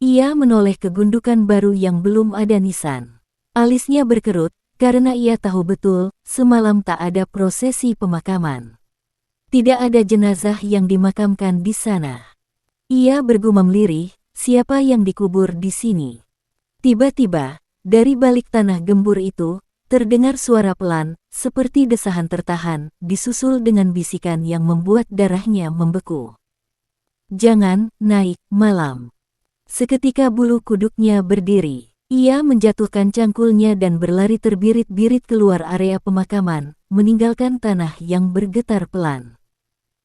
Ia menoleh ke gundukan baru yang belum ada nisan. Alisnya berkerut, karena ia tahu betul, semalam tak ada prosesi pemakaman. Tidak ada jenazah yang dimakamkan di sana. Ia bergumam lirih, siapa yang dikubur di sini? Tiba-tiba, dari balik tanah gembur itu, terdengar suara pelan, seperti desahan tertahan, disusul dengan bisikan yang membuat darahnya membeku. Jangan naik, Malam. Seketika bulu kuduknya berdiri. Ia menjatuhkan cangkulnya dan berlari terbirit-birit keluar area pemakaman, meninggalkan tanah yang bergetar pelan.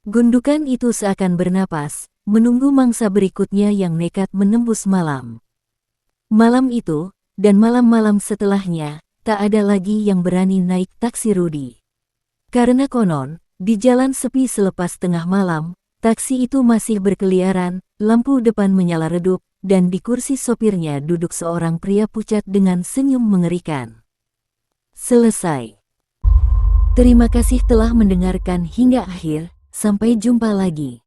Gundukan itu seakan bernapas, menunggu mangsa berikutnya yang nekat menembus malam. Malam itu, dan malam-malam setelahnya, tak ada lagi yang berani naik taksi Rudy. Karena konon, di jalan sepi selepas tengah malam, taksi itu masih berkeliaran, lampu depan menyala redup, dan di kursi sopirnya duduk seorang pria pucat dengan senyum mengerikan. Selesai. Terima kasih telah mendengarkan hingga akhir, sampai jumpa lagi.